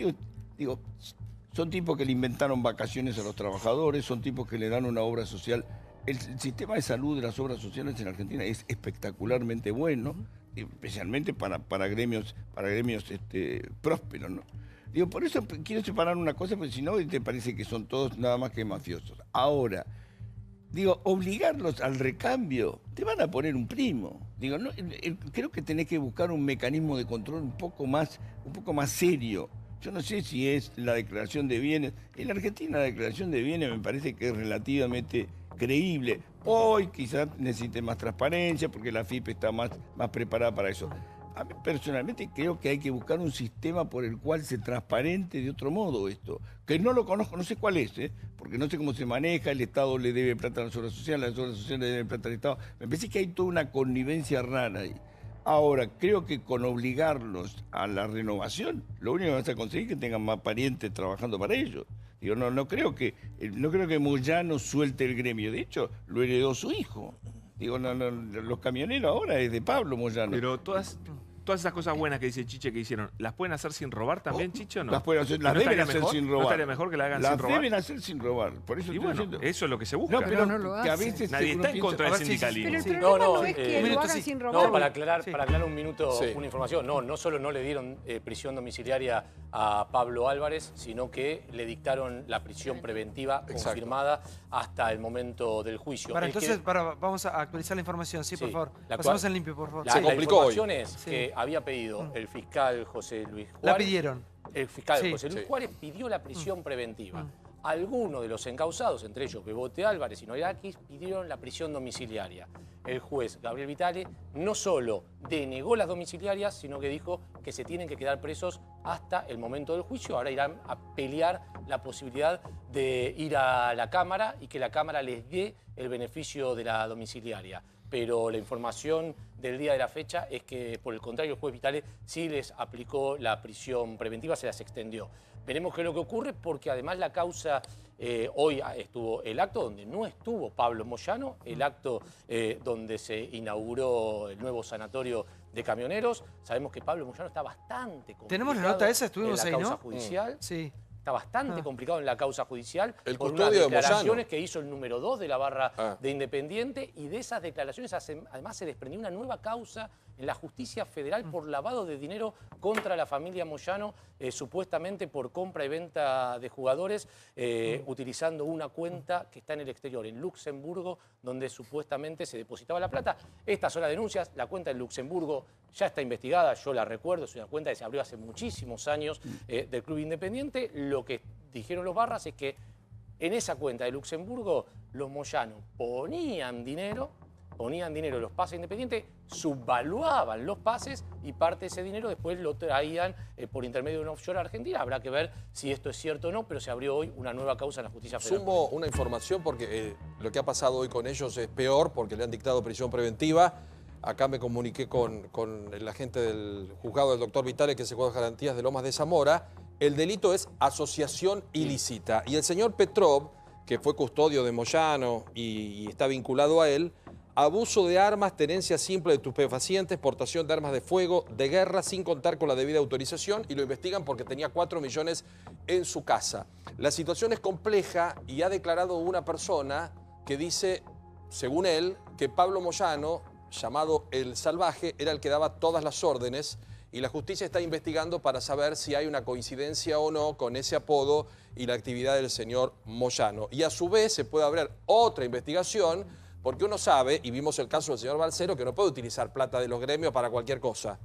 digo, son tipos que le inventaron vacaciones a los trabajadores, son tipos que le dan una obra social. El sistema de salud de las obras sociales en Argentina es espectacularmente bueno, especialmente para gremios prósperos, ¿no? Digo, por eso quiero separar una cosa, porque si no te parece que son todos nada más que mafiosos. Ahora, obligarlos al recambio, te van a poner un primo. Creo que tenés que buscar un mecanismo de control un poco más serio. Yo no sé si es la declaración de bienes. En Argentina la declaración de bienes me parece que es relativamente creíble. Hoy quizás necesite más transparencia porque la FIP está más preparada para eso. A mí personalmente creo que hay que buscar un sistema por el cual se transparente de otro modo esto. Que no lo conozco, no sé cuál es, porque no sé cómo se maneja, el Estado le debe plata a las obras sociales le deben plata al Estado. Me parece que hay toda una connivencia rara ahí. Ahora, creo que con obligarlos a la renovación, lo único que vas a conseguir es que tengan más parientes trabajando para ellos. No creo que Moyano suelte el gremio. De hecho, lo heredó su hijo. Los camioneros ahora es de Pablo Moyano. Pero todas esas cosas buenas que dice Chiche que hicieron, ¿las pueden hacer sin robar también, Chiche, o no? Las pueden hacer, las deben hacer sin robar. ¿No estaría mejor que la hagan sin robar? Las deben hacer sin robar. Por eso estoy diciendo. Eso es lo que se busca. No, pero no lo que a hacen. veces nadie está en contra del sindicalismo. Pero el problema no es que lo hagan sin robar. No, para aclarar un minuto una información. No solo no le dieron prisión domiciliaria a Pablo Álvarez, sino que le dictaron la prisión preventiva confirmada hasta el momento del juicio. Vamos a actualizar la información, por favor. Pasamos en limpio, por favor. La información es que había pedido el fiscal José Luis Juárez. La pidieron. El fiscal José Luis Juárez pidió la prisión preventiva. Algunos de los encausados, entre ellos Bebote Álvarez y Noirakis, pidieron la prisión domiciliaria. El juez Gabriel Vitale no solo denegó las domiciliarias, sino que dijo que se tienen que quedar presos hasta el momento del juicio. Ahora irán a pelear la posibilidad de ir a la Cámara y que la Cámara les dé el beneficio de la domiciliaria. Pero la información del día de la fecha es que, por el contrario, el juez Vitale sí les aplicó la prisión preventiva, se las extendió. Veremos qué es lo que ocurre, porque además la causa, hoy estuvo el acto donde no estuvo Pablo Moyano, el acto donde se inauguró el nuevo sanatorio de camioneros. Sabemos que Pablo Moyano está bastante complicado. ¿Tenemos la nota esa? ¿Estuvimos ahí, no? En la causa judicial. Sí. Está bastante complicado en la causa judicial. El por custodio unas de Moyano. declaraciones que hizo el número 2 de la barra de Independiente, y de esas declaraciones además se desprendió una nueva causa en la justicia federal por lavado de dinero contra la familia Moyano, supuestamente por compra y venta de jugadores, utilizando una cuenta que está en el exterior, en Luxemburgo, donde supuestamente se depositaba la plata. Estas son las denuncias. La cuenta en Luxemburgo ya está investigada, yo la recuerdo, es una cuenta que se abrió hace muchísimos años del Club Independiente. Lo que dijeron los barras es que en esa cuenta de Luxemburgo los Moyano ponían dinero los pases independientes, subvaluaban los pases y parte de ese dinero después lo traían por intermedio de un offshore a Argentina. Habrá que ver si esto es cierto o no, pero se abrió hoy una nueva causa en la justicia federal. Sumo una información porque lo que ha pasado hoy con ellos es peor, porque le han dictado prisión preventiva. Acá me comuniqué con el agente del juzgado del doctor Vitale, que se juega garantías de Lomas de Zamora. El delito es asociación ilícita. Y el señor Petrov, que fue custodio de Moyano y está vinculado a él, abuso de armas, tenencia simple de estupefacientes, portación de armas de fuego, de guerra, sin contar con la debida autorización, y lo investigan porque tenía 4 millones en su casa. La situación es compleja y ha declarado una persona que dice: según él, que Pablo Moyano, llamado El Salvaje, era el que daba todas las órdenes y la justicia está investigando para saber si hay una coincidencia o no con ese apodo y la actividad del señor Moyano. Y a su vez se puede abrir otra investigación porque uno sabe, y vimos el caso del señor Balcero, que no puede utilizar plata de los gremios para cualquier cosa.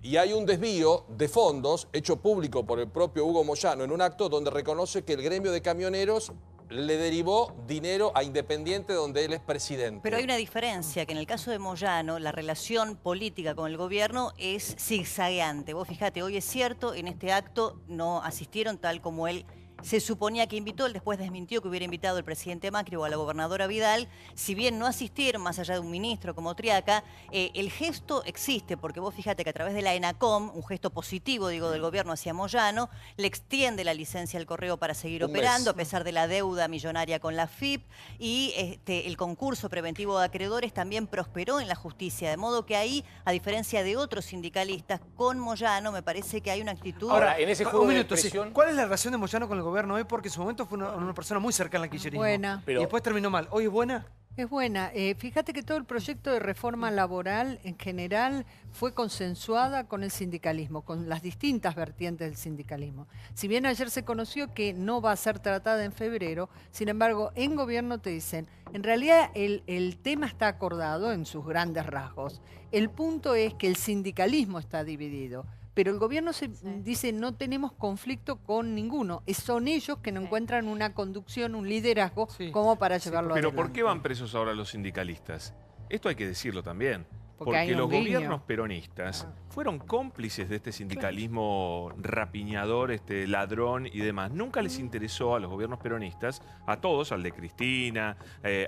Y hay un desvío de fondos hecho público por el propio Hugo Moyano en un acto donde reconoce que el gremio de camioneros le derivó dinero a Independiente, donde él es presidente. Pero hay una diferencia, que en el caso de Moyano, la relación política con el gobierno es zigzagueante. Vos fijate, hoy es cierto, en este acto no asistieron tal como él se suponía que invitó, él después desmintió que hubiera invitado al presidente Macri o a la gobernadora Vidal. Si bien no asistieron, más allá de un ministro como Triaca, el gesto existe, porque vos fíjate que a través de la ENACOM, un gesto positivo, digo, del gobierno hacia Moyano, le extiende la licencia al correo para seguir operando, a pesar de la deuda millonaria con la FIP, y el concurso preventivo de acreedores también prosperó en la justicia, de modo que ahí, a diferencia de otros sindicalistas, con Moyano me parece que hay una actitud... Ahora, en ese juego un de minuto, expresión... ¿cuál es la relación de Moyano con el gobierno hoy? Porque en su momento fue una persona muy cercana al kirchnerismo. Buena. Y después terminó mal. ¿Hoy es buena? Es buena. Fíjate que todo el proyecto de reforma laboral en general fue consensuada con el sindicalismo, con las distintas vertientes del sindicalismo. Si bien ayer se conoció que no va a ser tratada en febrero, sin embargo, en gobierno te dicen, en realidad el tema está acordado en sus grandes rasgos. El punto es que el sindicalismo está dividido. Pero el gobierno dice no tenemos conflicto con ninguno. Son ellos que no encuentran una conducción, un liderazgo como para llevarlo adelante. Pero ¿por qué van presos ahora los sindicalistas? Esto hay que decirlo también. Porque hay los un guiño. gobiernos peronistas fueron cómplices de este sindicalismo rapiñador, ladrón y demás. Nunca les interesó a los gobiernos peronistas, a todos, al de Cristina,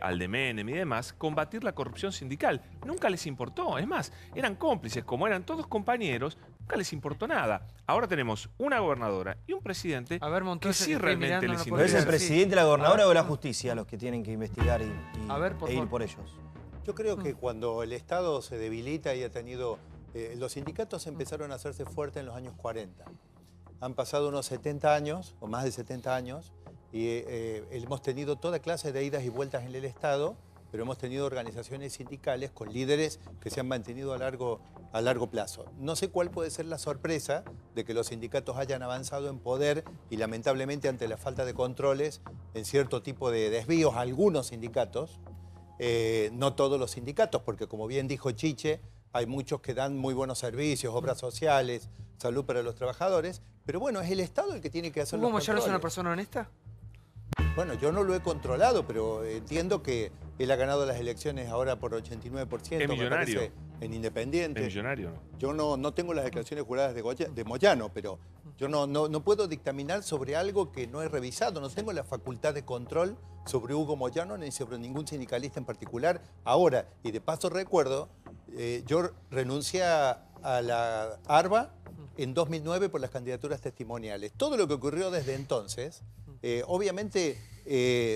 al de Menem y demás, combatir la corrupción sindical. Nunca les importó. Es más, eran cómplices, como eran todos compañeros, nunca les importó nada. Ahora tenemos una gobernadora y un presidente que sí realmente les ¿No es interesa. el presidente, la gobernadora o la justicia los que tienen que investigar e ir por ellos? Yo creo que cuando el Estado se debilita y ha tenido... los sindicatos empezaron a hacerse fuertes en los años 40. Han pasado unos 70 años, o más de 70 años, y hemos tenido toda clase de idas y vueltas en el Estado, pero hemos tenido organizaciones sindicales con líderes que se han mantenido a largo plazo. No sé cuál puede ser la sorpresa de que los sindicatos hayan avanzado en poder y lamentablemente ante la falta de controles en cierto tipo de desvíos, algunos sindicatos, no todos los sindicatos, porque como bien dijo Chiche, hay muchos que dan muy buenos servicios, obras sociales, salud para los trabajadores, pero bueno, es el Estado el que tiene que hacer los controles. ¿Hugo Moyano es una persona honesta? Bueno, yo no lo he controlado, pero entiendo que él ha ganado las elecciones ahora por 89%. Es millonario. Me parece, en Independiente. Es millonario. Yo no tengo las declaraciones juradas de Moyano, pero yo no puedo dictaminar sobre algo que no he revisado. No tengo la facultad de control sobre Hugo Moyano ni sobre ningún sindicalista en particular. Ahora, y de paso recuerdo, yo renuncié a la ARBA en 2009 por las candidaturas testimoniales. Todo lo que ocurrió desde entonces, obviamente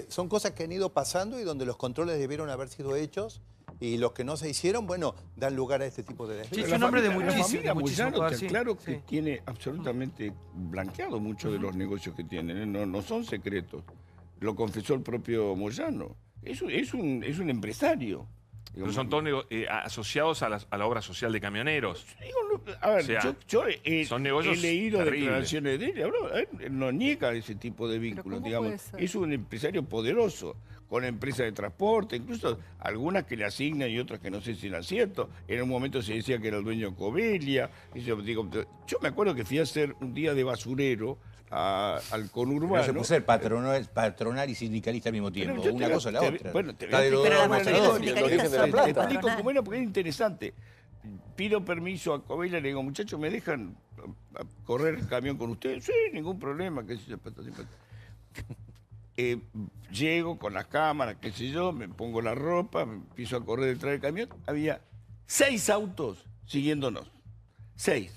son cosas que han ido pasando y donde los controles debieron haber sido hechos y los que no se hicieron, bueno, dan lugar a este tipo de desvíos. Sí, es un hombre de muchísimo poder, claro que tiene absolutamente blanqueado muchos de los negocios que tienen, no son secretos. Lo confesó el propio Moyano. Es un empresario. Pero son todos asociados a la obra social de camioneros. A ver, O sea, yo son negocios he leído terribles. declaraciones de él, él no niega ese tipo de vínculos, digamos. Es un empresario poderoso, con empresas de transporte, incluso algunas que le asignan y otras que no sé si eran cierto. En un momento se decía que era el dueño de Covelia. Yo me acuerdo que fui a hacer un día de basurero al conurbano. No se puede ser patronal y sindicalista al mismo tiempo. Una cosa o la otra. Bueno, te explico cómo era porque es interesante. Pido permiso a Covelia, le digo, muchachos, ¿me dejan correr el camión con ustedes? Sí, ningún problema. Qué sé yo, llego con las cámaras, qué sé yo, me pongo la ropa, me empiezo a correr detrás del camión. Había 6 autos siguiéndonos. 6.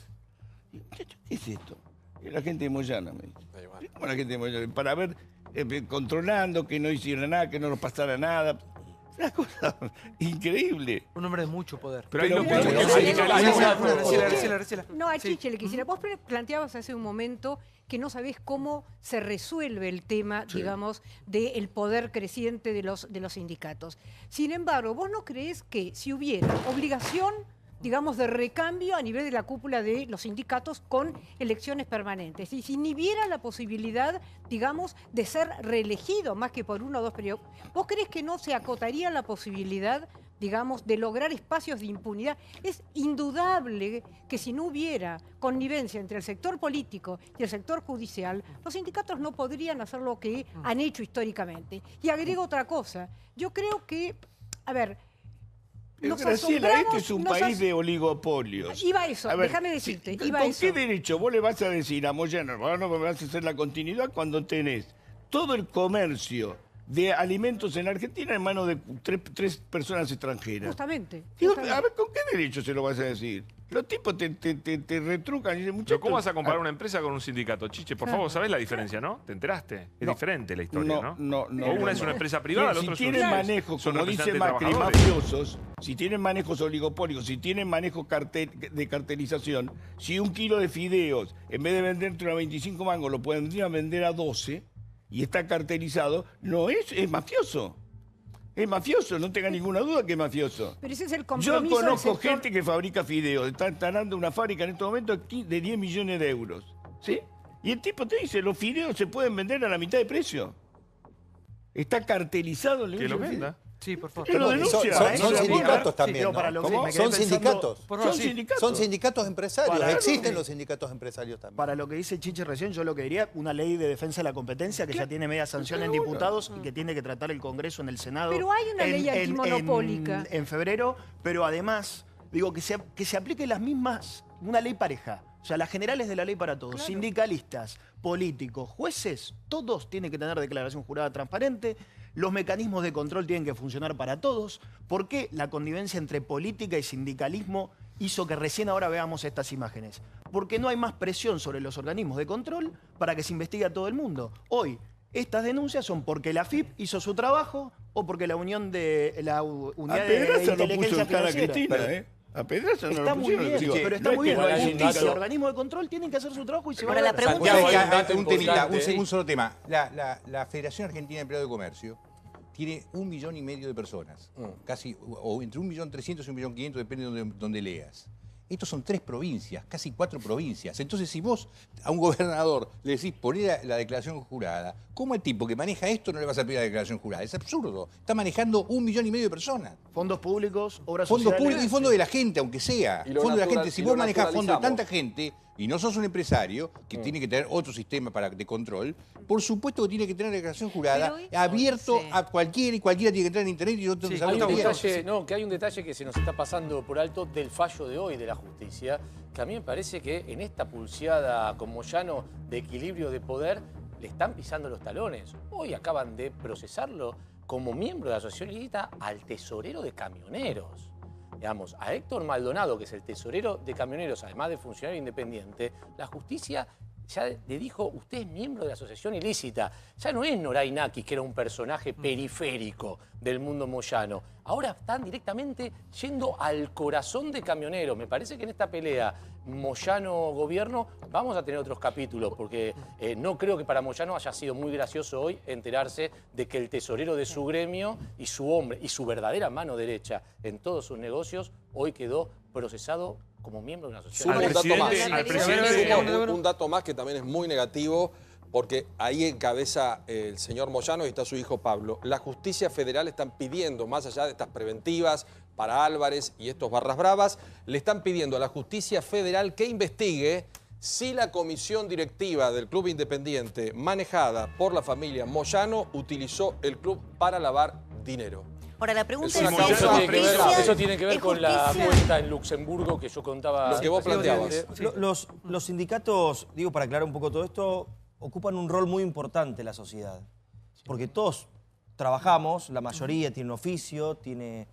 Digo, muchachos, ¿qué es esto? Y la gente de Moyano me dice. ¿Cómo la gente de Moyano? Para ver, controlando que no hiciera nada, que no nos pasara nada. Una cosa increíble. Un hombre de mucho poder. Pero ahí Pero- lo pero- Graciela. No, a Chiche le quisiera. Vos planteabas hace un momento que no sabés cómo se resuelve el tema, digamos, del poder creciente de los sindicatos. Sin embargo, ¿vos no creés que si hubiera obligación, digamos, de recambio a nivel de la cúpula de los sindicatos con elecciones permanentes, y si ni hubiera la posibilidad, digamos, de ser reelegido más que por 1 o 2 periodos, ¿vos creés que no se acotaría la posibilidad, digamos, de lograr espacios de impunidad? Es indudable que si no hubiera connivencia entre el sector político y el sector judicial, los sindicatos no podrían hacer lo que han hecho históricamente. Y agrego otra cosa, yo creo que, a ver, Pero nos Graciela, asombramos, esto es un nos país de oligopolios. Iba a eso, A ver, déjame decirte, ¿con iba a eso. qué derecho vos le vas a decir a Moyano, no me vas a hacer la continuidad cuando tenés todo el comercio de alimentos en Argentina en manos de tres personas extranjeras? Justamente. Digo, a ver, ¿con qué derecho se lo vas a decir? Los tipos te retrucan y dicen, Pero muchachos... ¿cómo vas a comparar una empresa con un sindicato? Chiche, por favor, ¿sabés la diferencia, no? ¿Te enteraste? Es diferente la historia, ¿no? No. O una es una empresa privada, el Si otro tienen manejo, son como dice representantes Macri, trabajadores. mafiosos, si tienen manejos oligopólicos, si tienen manejos de cartelización, si 1 kilo de fideos, en vez de venderte a 25 mangos, lo pueden vender a 12 y está cartelizado, no es mafioso. Es mafioso, no tenga ninguna duda que es mafioso. Pero ese es el Yo compromiso del conozco sector. gente que fabrica fideos, están dando una fábrica en este momento de 10 millones de euros. ¿Sí? Y el tipo te dice, los fideos se pueden vender a la mitad de precio. Está cartelizado el Que negocio lo de venda. fideos. Sí, por favor. Que lo denuncia. Son sindicatos también, no, ¿no? para lo que ¿Cómo? me quedé Son pensando- sindicatos. Por favor, Son sí. sindicatos. Son sindicatos empresarios. Para- Existen los sindicatos empresarios también. Para lo que dice Chiche recién, yo lo que diría, una ley de defensa de la competencia que ya tiene media sanción en diputados y que tiene que tratar el Congreso en el Senado. Pero hay una ley antimonopólica. En febrero, pero además, digo, que se aplique las mismas, una ley pareja. O sea, las generales de la ley para todos, sindicalistas, políticos, jueces, todos tienen que tener declaración jurada transparente, los mecanismos de control tienen que funcionar para todos. ¿Por qué la connivencia entre política y sindicalismo hizo que recién ahora veamos estas imágenes? Porque no hay más presión sobre los organismos de control para que se investigue a todo el mundo. Hoy, estas denuncias son porque la AFIP hizo su trabajo o porque la Unidad A de Pedraza lo puso Inteligencia en cara a Financiera. Cristina, A Pedraza no Está lo muy pusieron. bien, digo, pero está no muy es bien. que Los no hay sindicatos. organismos de control tienen que hacer su trabajo y se Ahora, va a la ver. pregunta Santiago, es- hay un dato un importante. solo tema. La Federación Argentina de Empleados de Comercio tiene 1,5 millones de personas. Casi, o entre 1.300.000 y 1.500.000, depende de donde leas. Estos son 3 provincias, casi 4 provincias. Entonces, si vos a un gobernador le decís poner la declaración jurada, ¿cómo el tipo que maneja esto no le vas a pedir la declaración jurada? Es absurdo. Está manejando 1,5 millones de personas. Fondos públicos, obras Fondos sociales. públicos y fondos de la gente, aunque sea. Y lo Fondos de la natural- gente. Si y vos lo manejás fondos de naturalizamos. tanta gente y no sos un empresario que tiene que tener otro sistema de control, por supuesto que tiene que tener declaración jurada Pero eso, abierto sí. a cualquiera, y cualquiera tiene que entrar en internet y yo tengo que saber Hay lo un que es. detalle, no, que hay un detalle que se nos está pasando por alto del fallo de hoy de la justicia, que a mí me parece que en esta pulseada con Moyano de equilibrio de poder le están pisando los talones. Hoy acaban de procesarlo como miembro de la asociación ilícita al tesorero de camioneros. Digamos, a Héctor Maldonado, que es el tesorero de camioneros, además de funcionario independiente, la justicia ya le dijo, usted es miembro de la asociación ilícita. Ya no es Noray Nakis, que era un personaje periférico del mundo moyano. Ahora están directamente yendo al corazón de camioneros. Me parece que en esta pelea Moyano-gobierno vamos a tener otros capítulos, porque no creo que para Moyano haya sido muy gracioso hoy enterarse de que el tesorero de su gremio y su hombre y su verdadera mano derecha en todos sus negocios hoy quedó procesado como miembro de una Sumo sociedad. un dato más que también es muy negativo, porque ahí encabeza el señor Moyano y está su hijo Pablo. La justicia federal están pidiendo, más allá de estas preventivas para Álvarez y estos barras bravas, le están pidiendo a la justicia federal que investigue si la comisión directiva del club independiente manejada por la familia Moyano utilizó el club para lavar dinero. Ahora, la pregunta Es es, una ¿es causa Eso tiene que ver, justicia? eso tiene que ver ¿Es con la justicia? cuenta en Luxemburgo que yo contaba. Lo que vos planteabas. Los sindicatos, digo, para aclarar un poco todo esto, ocupan un rol muy importante en la sociedad. Porque todos trabajamos, la mayoría tiene un oficio, tiene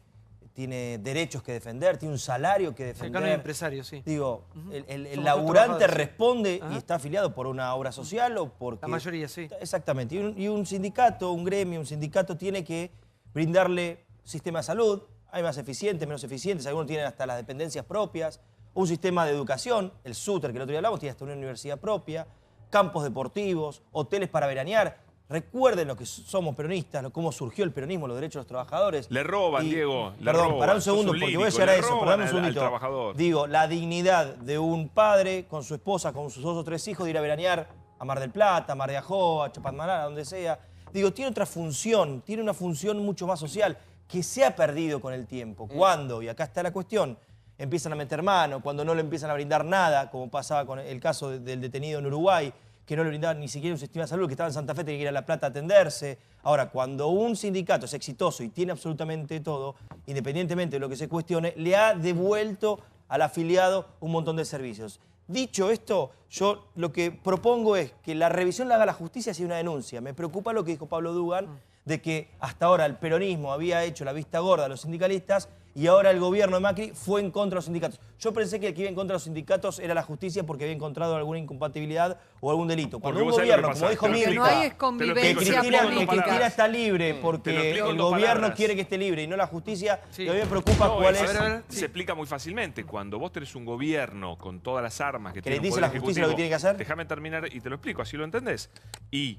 derechos que defender, tiene un salario que defender. Acá no hay empresarios, sí. Digo, el Somos todos laburante trabajadores, sí. responde Ajá. y está afiliado por una obra social o porque... La mayoría, sí. Exactamente. Y un sindicato, un gremio, un sindicato tiene que brindarle sistema de salud, hay más eficientes, menos eficientes, algunos tienen hasta las dependencias propias, un sistema de educación, el SUTER, que el otro día hablamos, tiene hasta una universidad propia, campos deportivos, hoteles para veranear. Recuerden lo que somos peronistas, cómo surgió el peronismo, los derechos de los trabajadores. Le roban, Diego. Perdón, pará un segundo, porque voy a llegar a eso. Pará un segundito. Trabajador. Digo, la dignidad de un padre con su esposa, con sus 2 o 3 hijos, de ir a veranear a Mar del Plata, a Mar de Ajó, a Chapadmalal, a donde sea. Digo, tiene otra función, tiene una función mucho más social, que se ha perdido con el tiempo. ¿Cuándo? Y acá está la cuestión. Empiezan a meter mano, cuando no le empiezan a brindar nada, como pasaba con el caso del detenido en Uruguay, que no le brindaban ni siquiera un sistema de salud, que estaba en Santa Fe, tenía que ir a La Plata a atenderse. Ahora, cuando un sindicato es exitoso y tiene absolutamente todo, independientemente de lo que se cuestione, le ha devuelto al afiliado un montón de servicios. Dicho esto, yo lo que propongo es que la revisión la haga la justicia si hay una denuncia. Me preocupa lo que dijo Pablo Dugan, de que hasta ahora el peronismo había hecho la vista gorda a los sindicalistas y ahora el gobierno de Macri fue en contra de los sindicatos. Yo pensé que el que iba en contra de los sindicatos era la justicia porque había encontrado alguna incompatibilidad o algún delito. Cuando un gobierno, como dijo Mirta, no hay convivencia que Cristina está libre porque el gobierno quiere que esté libre y no la justicia, a mí me preocupa cuál es... Se explica muy fácilmente. Cuando vos tenés un gobierno con todas las armas que ¿Que tiene le un dice poder la justicia lo que tiene que hacer? Déjame terminar y te lo explico, así lo entendés. Y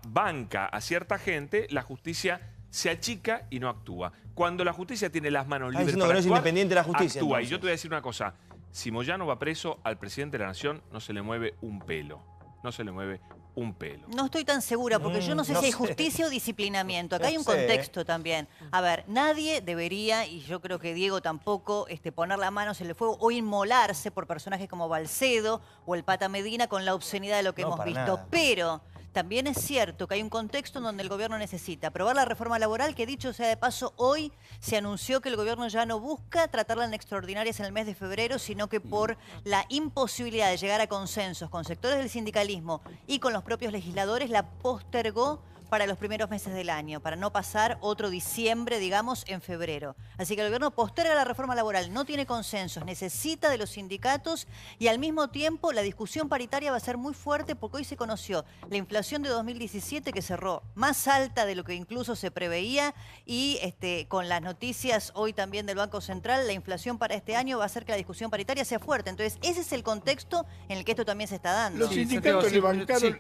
banca a cierta gente, la justicia se achica y no actúa. Cuando la justicia tiene las manos libres para que no es actuar, independiente la justicia, actúa. entonces. Y yo te voy a decir una cosa. Si Moyano va preso, al presidente de la Nación no se le mueve un pelo. No se le mueve un pelo. No estoy tan segura, porque yo no sé si hay justicia o disciplinamiento. Acá hay un contexto también. A ver, nadie debería, y yo creo que Diego tampoco, poner las manos en el fuego o inmolarse por personajes como Balcedo o el Pata Medina con la obscenidad de lo que hemos visto. Nada. Pero también es cierto que hay un contexto en donde el gobierno necesita aprobar la reforma laboral, que dicho sea de paso, hoy se anunció que el gobierno ya no busca tratarla en extraordinarias en el mes de febrero, sino que por la imposibilidad de llegar a consensos con sectores del sindicalismo y con los propios legisladores, la postergó para los primeros meses del año, para no pasar otro diciembre, digamos, en febrero. Así que el gobierno posterga la reforma laboral, no tiene consensos, necesita de los sindicatos y al mismo tiempo la discusión paritaria va a ser muy fuerte porque hoy se conoció la inflación de 2017 que cerró más alta de lo que incluso se preveía y con las noticias hoy también del Banco Central, la inflación para este año va a hacer que la discusión paritaria sea fuerte. Entonces, ese es el contexto en el que esto también se está dando. Los sindicatos le bancaron...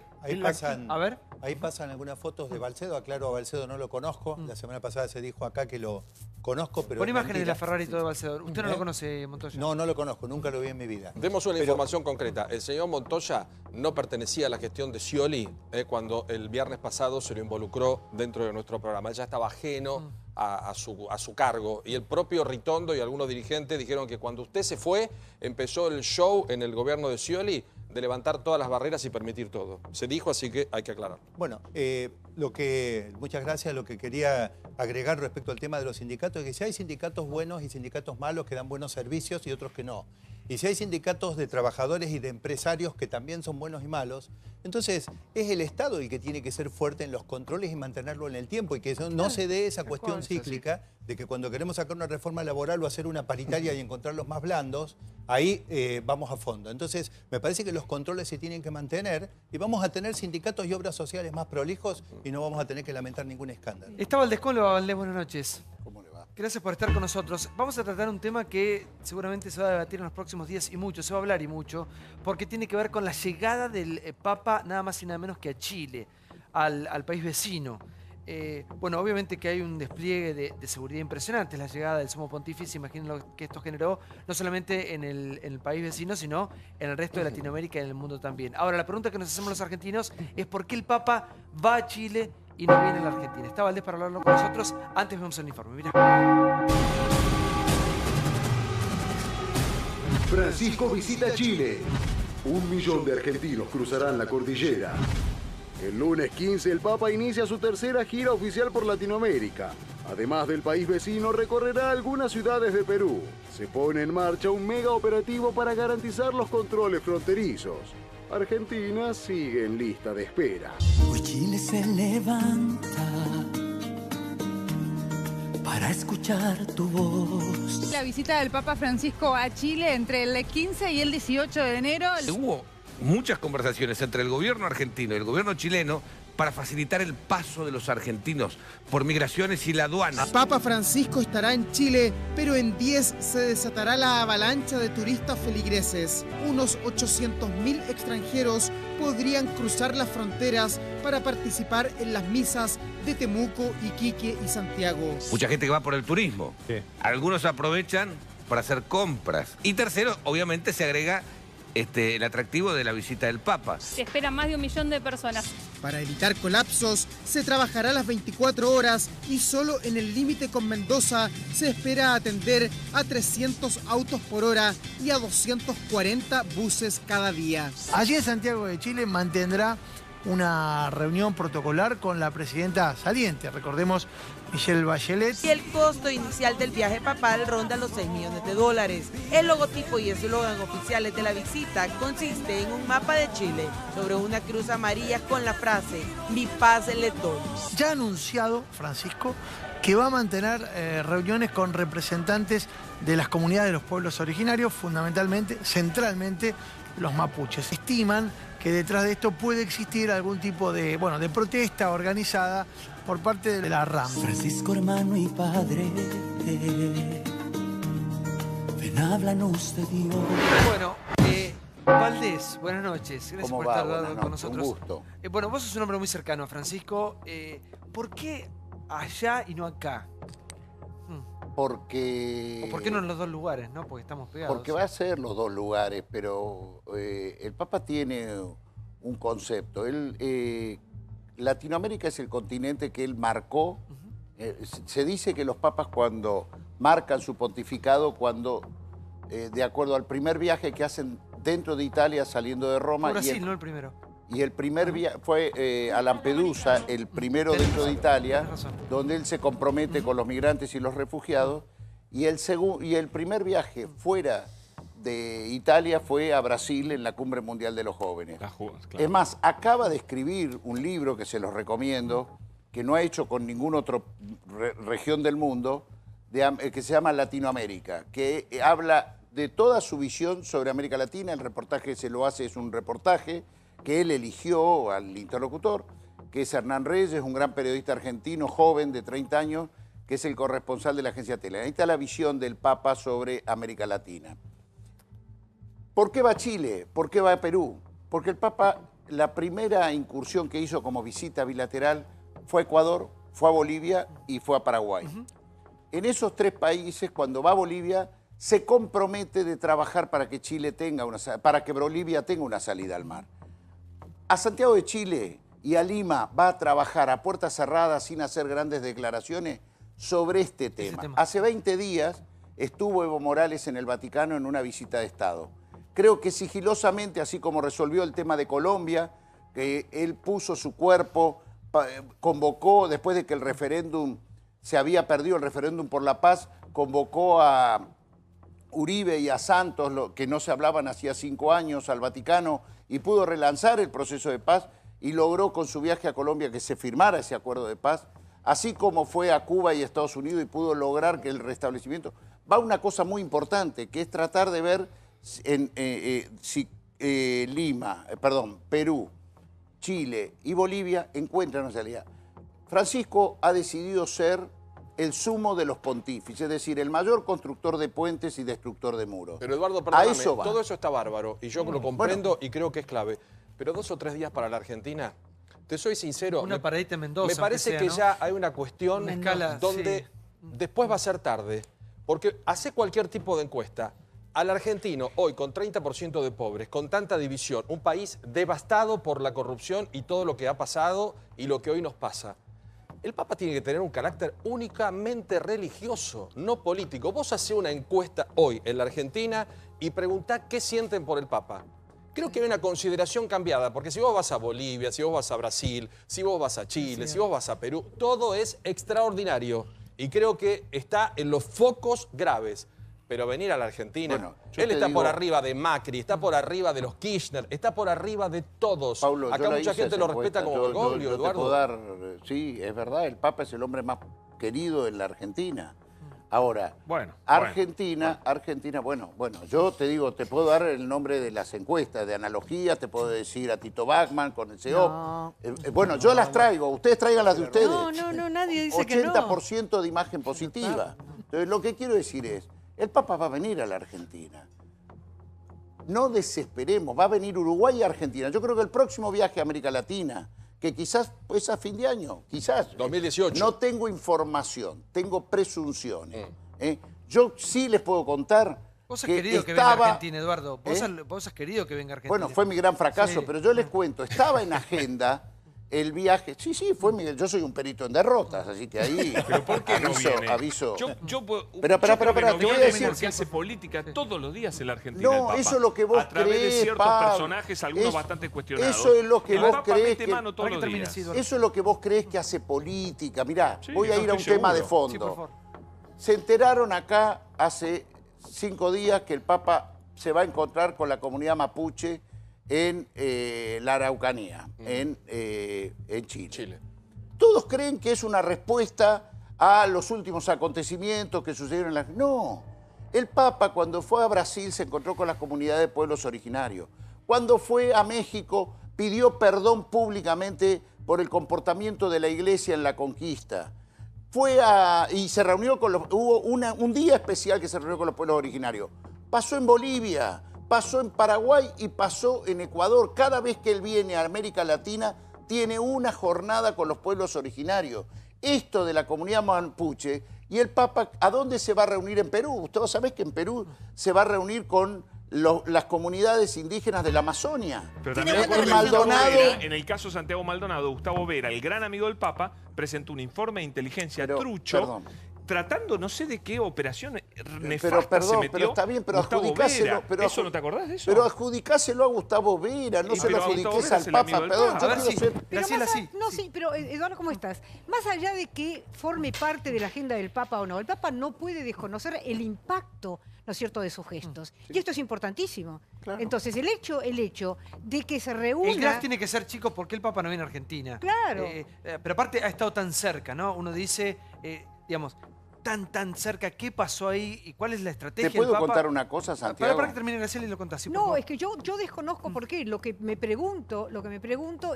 Ahí pasan algunas fotos de Balcedo. Aclaro, a Balcedo no lo conozco. La semana pasada se dijo acá que lo conozco, pero Pon es imágenes de mentira. la Ferrari y todo de Balcedo. ¿Usted no lo conoce, Montoya? No, no lo conozco. Nunca lo vi en mi vida. Demos una información concreta. El señor Montoya no pertenecía a la gestión de Scioli cuando el viernes pasado se lo involucró dentro de nuestro programa. Él ya estaba ajeno a su cargo. Y el propio Ritondo y algunos dirigentes dijeron que cuando usted se fue, empezó el show en el gobierno de Scioli de levantar todas las barreras y permitir todo. Se dijo, así que hay que aclarar. Bueno, muchas gracias. Lo que quería agregar respecto al tema de los sindicatos es que si hay sindicatos buenos y sindicatos malos que dan buenos servicios y otros que no. Y si hay sindicatos de trabajadores y de empresarios que también son buenos y malos, entonces es el Estado el que tiene que ser fuerte en los controles y mantenerlo en el tiempo y que no se dé esa cuestión cíclica de que cuando queremos sacar una reforma laboral o hacer una paritaria y encontrarlos más blandos, ahí vamos a fondo. Entonces me parece que los controles se tienen que mantener y vamos a tener sindicatos y obras sociales más prolijos y no vamos a tener que lamentar ningún escándalo. Está Valdés Colo, Valdés, buenas noches. ¿Cómo le va? Gracias por estar con nosotros. Vamos a tratar un tema que seguramente se va a debatir en los próximos días y mucho, se va a hablar y mucho, porque tiene que ver con la llegada del Papa nada más y nada menos que a Chile, al país vecino. Bueno, obviamente que hay un despliegue de seguridad impresionante, la llegada del Sumo Pontífice, imaginen lo que esto generó, no solamente en el país vecino, sino en el resto de Latinoamérica y en el mundo también. Ahora, la pregunta que nos hacemos los argentinos es ¿por qué el Papa va a Chile y no viene a la Argentina? Está Valdés para hablarlo con nosotros. Antes vemos el informe. Mirá. Francisco visita Chile. 1 millón de argentinos cruzarán la cordillera. El lunes 15 el Papa inicia su tercera gira oficial por Latinoamérica. Además del país vecino, recorrerá algunas ciudades de Perú. Se pone en marcha un mega operativo para garantizar los controles fronterizos. Argentina sigue en lista de espera. Hoy Chile se levanta para escuchar tu voz. La visita del Papa Francisco a Chile entre el 15 y el 18 de enero. Hugo, muchas conversaciones entre el gobierno argentino y el gobierno chileno para facilitar el paso de los argentinos por migraciones y la aduana. Papa Francisco estará en Chile, pero en 10 se desatará la avalancha de turistas feligreses. Unos 800.000 extranjeros podrían cruzar las fronteras para participar en las misas de Temuco, Iquique y Santiago. Mucha gente que va por el turismo. Algunos aprovechan para hacer compras. Y tercero, obviamente se agrega el atractivo de la visita del Papa. Se espera más de 1 millón de personas. Para evitar colapsos, se trabajará las 24 horas y solo en el límite con Mendoza se espera atender a 300 autos por hora y a 240 buses cada día. Allí en Santiago de Chile mantendrá una reunión protocolar con la presidenta saliente, recordemos, Michelle Bachelet. Y el costo inicial del viaje papal ronda los $6 millones. El logotipo y eslogan oficiales de la visita consiste en un mapa de Chile sobre una cruz amarilla con la frase "Mi paz le doy". Ya ha anunciado Francisco que va a mantener reuniones con representantes de las comunidades de los pueblos originarios, fundamentalmente, centralmente, los mapuches. Estiman que detrás de esto puede existir algún tipo de protesta organizada por parte de la RAM. Francisco, hermano y padre, ven, háblanos de Dios. Bueno, Valdés, buenas noches. Gracias ¿Cómo por va? estar Buenas con noches, nosotros. un gusto. Bueno, vos sos un hombre muy cercano a Francisco. ¿Por qué allá y no acá? Porque... ¿O por qué no en los dos lugares, no? Porque estamos pegados. Porque va a ser los dos lugares, pero el Papa tiene un concepto. Latinoamérica es el continente que él marcó. Se dice que los papas cuando marcan su pontificado, de acuerdo al primer viaje que hacen dentro de Italia saliendo de Roma... Brasil, no el primero. Y el primer viaje fue a Lampedusa, el primero dentro de Italia, donde él se compromete con los migrantes y los refugiados. Y el primer viaje fuera de Italia fue a Brasil en la Cumbre Mundial de los Jóvenes. Claro. Es más, acaba de escribir un libro que se los recomiendo, que no ha hecho con ninguna otra región del mundo, que se llama Latinoamérica, que habla de toda su visión sobre América Latina. El reportaje es un reportaje que él eligió al interlocutor, que es Hernán Reyes, un gran periodista argentino, joven, de 30 años, que es el corresponsal de la agencia Tele. Ahí está la visión del Papa sobre América Latina. ¿Por qué va a Chile? ¿Por qué va a Perú? Porque el Papa, la primera incursión que hizo como visita bilateral fue a Ecuador, fue a Bolivia y fue a Paraguay. En esos 3 países, cuando va a Bolivia, se compromete de trabajar para que Bolivia tenga una salida al mar. A Santiago de Chile y a Lima va a trabajar a puertas cerradas sin hacer grandes declaraciones sobre este tema. Hace 20 días estuvo Evo Morales en el Vaticano en una visita de Estado. Creo que sigilosamente, así como resolvió el tema de Colombia, que él puso su cuerpo, convocó, después de que el referéndum, se había perdido el referéndum por la paz, convocó a Uribe y a Santos, que no se hablaban hacía 5 años, al Vaticano, y pudo relanzar el proceso de paz y logró con su viaje a Colombia que se firmara ese acuerdo de paz, así como fue a Cuba y Estados Unidos y pudo lograr que el restablecimiento... Va una cosa muy importante, que es tratar de ver si Perú, Chile y Bolivia encuentran una salida. Francisco ha decidido ser el sumo de los pontífices, es decir, el mayor constructor de puentes y destructor de muros. Pero Eduardo, perdóname, eso va. todo eso está bárbaro y yo lo comprendo y creo que es clave. Pero 2 o 3 días para la Argentina, te soy sincero. Una paradita en Mendoza. Me parece sea, que ¿no? ya hay una cuestión Una escala, donde después va a ser tarde. Porque hace cualquier tipo de encuesta. Al argentino, hoy con 30% de pobres, con tanta división, un país devastado por la corrupción y todo lo que ha pasado y lo que hoy nos pasa. El Papa tiene que tener un carácter únicamente religioso, no político. Vos hacés una encuesta hoy en la Argentina y preguntá qué sienten por el Papa. Creo que hay una consideración cambiada, porque si vos vas a Bolivia, si vos vas a Brasil, si vos vas a Chile, si vos vas a Perú, todo es extraordinario. Y creo que está en los focos graves. Pero venir a la Argentina, él está por arriba de Macri, está por arriba de los Kirchner, está por arriba de todos. Paulo, acá mucha gente lo respeta como Bergoglio, yo Eduardo. te puedo dar, sí, es verdad, el Papa es el hombre más querido en la Argentina. Ahora, Argentina, bueno, yo te digo, te puedo dar el nombre de las encuestas de analogía, te puedo decir a Tito Bachmann con el CEO. No. Bueno, yo las traigo, ustedes traigan las de ustedes. No, nadie dice que no. 80% de imagen positiva. Entonces, lo que quiero decir es, el Papa va a venir a la Argentina. No desesperemos, va a venir Uruguay y Argentina. Yo creo que el próximo viaje a América Latina, que quizás es a fin de año, quizás. 2018. No tengo información, tengo presunciones. Yo sí les puedo contar Vos has que querido que estaba... venga Argentina, Eduardo. Vos has querido que venga Argentina. Bueno, fue mi gran fracaso, Sí. pero yo les cuento, estaba en agenda el viaje. Sí, fue mi... Yo soy un perito en derrotas, así que ahí... ¿Pero por qué no viene? Aviso. Yo puedo- Pero, yo creo que no te voy a viene decir... porque hace política todos los días en la Argentina. No, el Papa, eso es lo que vos a través creés, de ciertos Pablo. personajes, algunos bastante cuestionados. Eso es lo que el vos Papa creés mete mano todos los días. Eso es lo que vos creés que hace política. Mirá, Sí, voy a no, ir a un estoy tema de seguro. Sí, fondo. por favor. Se enteraron acá hace 5 días que el Papa se va a encontrar con la comunidad mapuche en la Araucanía, en Chile. Todos creen que es una respuesta a los últimos acontecimientos que sucedieron en la... No, el Papa cuando fue a Brasil se encontró con las comunidades de pueblos originarios. Cuando fue a México pidió perdón públicamente por el comportamiento de la Iglesia en la conquista. Y se reunió con los... Hubo un día especial que se reunió con los pueblos originarios. Pasó en Bolivia, pasó en Paraguay y pasó en Ecuador. Cada vez que él viene a América Latina, tiene una jornada con los pueblos originarios. Esto de la comunidad mapuche, y el Papa, ¿a dónde se va a reunir en Perú? Ustedes saben que en Perú se va a reunir con las comunidades indígenas de la Amazonia. Pero también recuerdo que Maldonado... en el caso Santiago Maldonado, Gustavo Vera, el gran amigo del Papa, presentó un informe de inteligencia trucho, perdón. tratando no sé de qué operación nefasta Pero perdón, se metió pero está bien, pero Gustavo adjudicáselo. Vera. ¿Eso no te acordás de eso? Pero adjudicáselo a Gustavo Vera, no Y se lo pero a Gustavo adjudiques Vera al es el Papa. amigo del Perdón, Papa. yo A ver, quiero sí. ser... Pero Graciela, más sí. no, sí, pero Eduardo, ¿cómo estás? Más allá de que forme parte de la agenda del Papa o no, el Papa no puede desconocer el impacto, ¿no es cierto?, de sus gestos. Y esto es importantísimo. Claro. Entonces, el hecho de que se reúna... El graf tiene que ser chico porque el Papa no viene a Argentina. Claro. Pero aparte ha estado tan cerca, ¿no? Uno dice, digamos, tan cerca, ¿qué pasó ahí y cuál es la estrategia ¿Te puedo del Papa? contar una cosa, Santiago? Para que termine Graciela y lo contás. Sí, por No, favor. es que yo desconozco por qué. Lo que me pregunto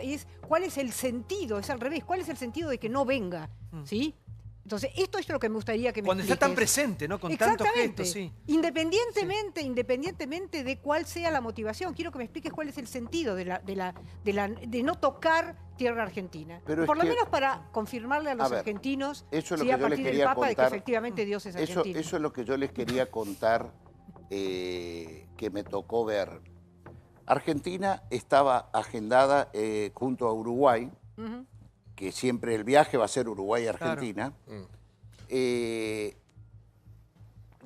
es cuál es el sentido, es al revés, cuál es el sentido de que no venga, ¿sí? Entonces, esto es lo que me gustaría que me Cuando está tan expliques. presente, ¿no? Con tantos Exactamente. gestos, sí. Independientemente de cuál sea la motivación, quiero que me expliques cuál es el sentido de no tocar tierra argentina. Pero es Por lo que- menos para confirmarle a los A ver, argentinos, eso es lo sí, que a yo les partir del quería Papa, de que contar. efectivamente Dios es argentino. Eso es lo que yo les quería contar que me tocó ver. Argentina estaba agendada junto a Uruguay, Ujú. que siempre el viaje va a ser Uruguay-Argentina.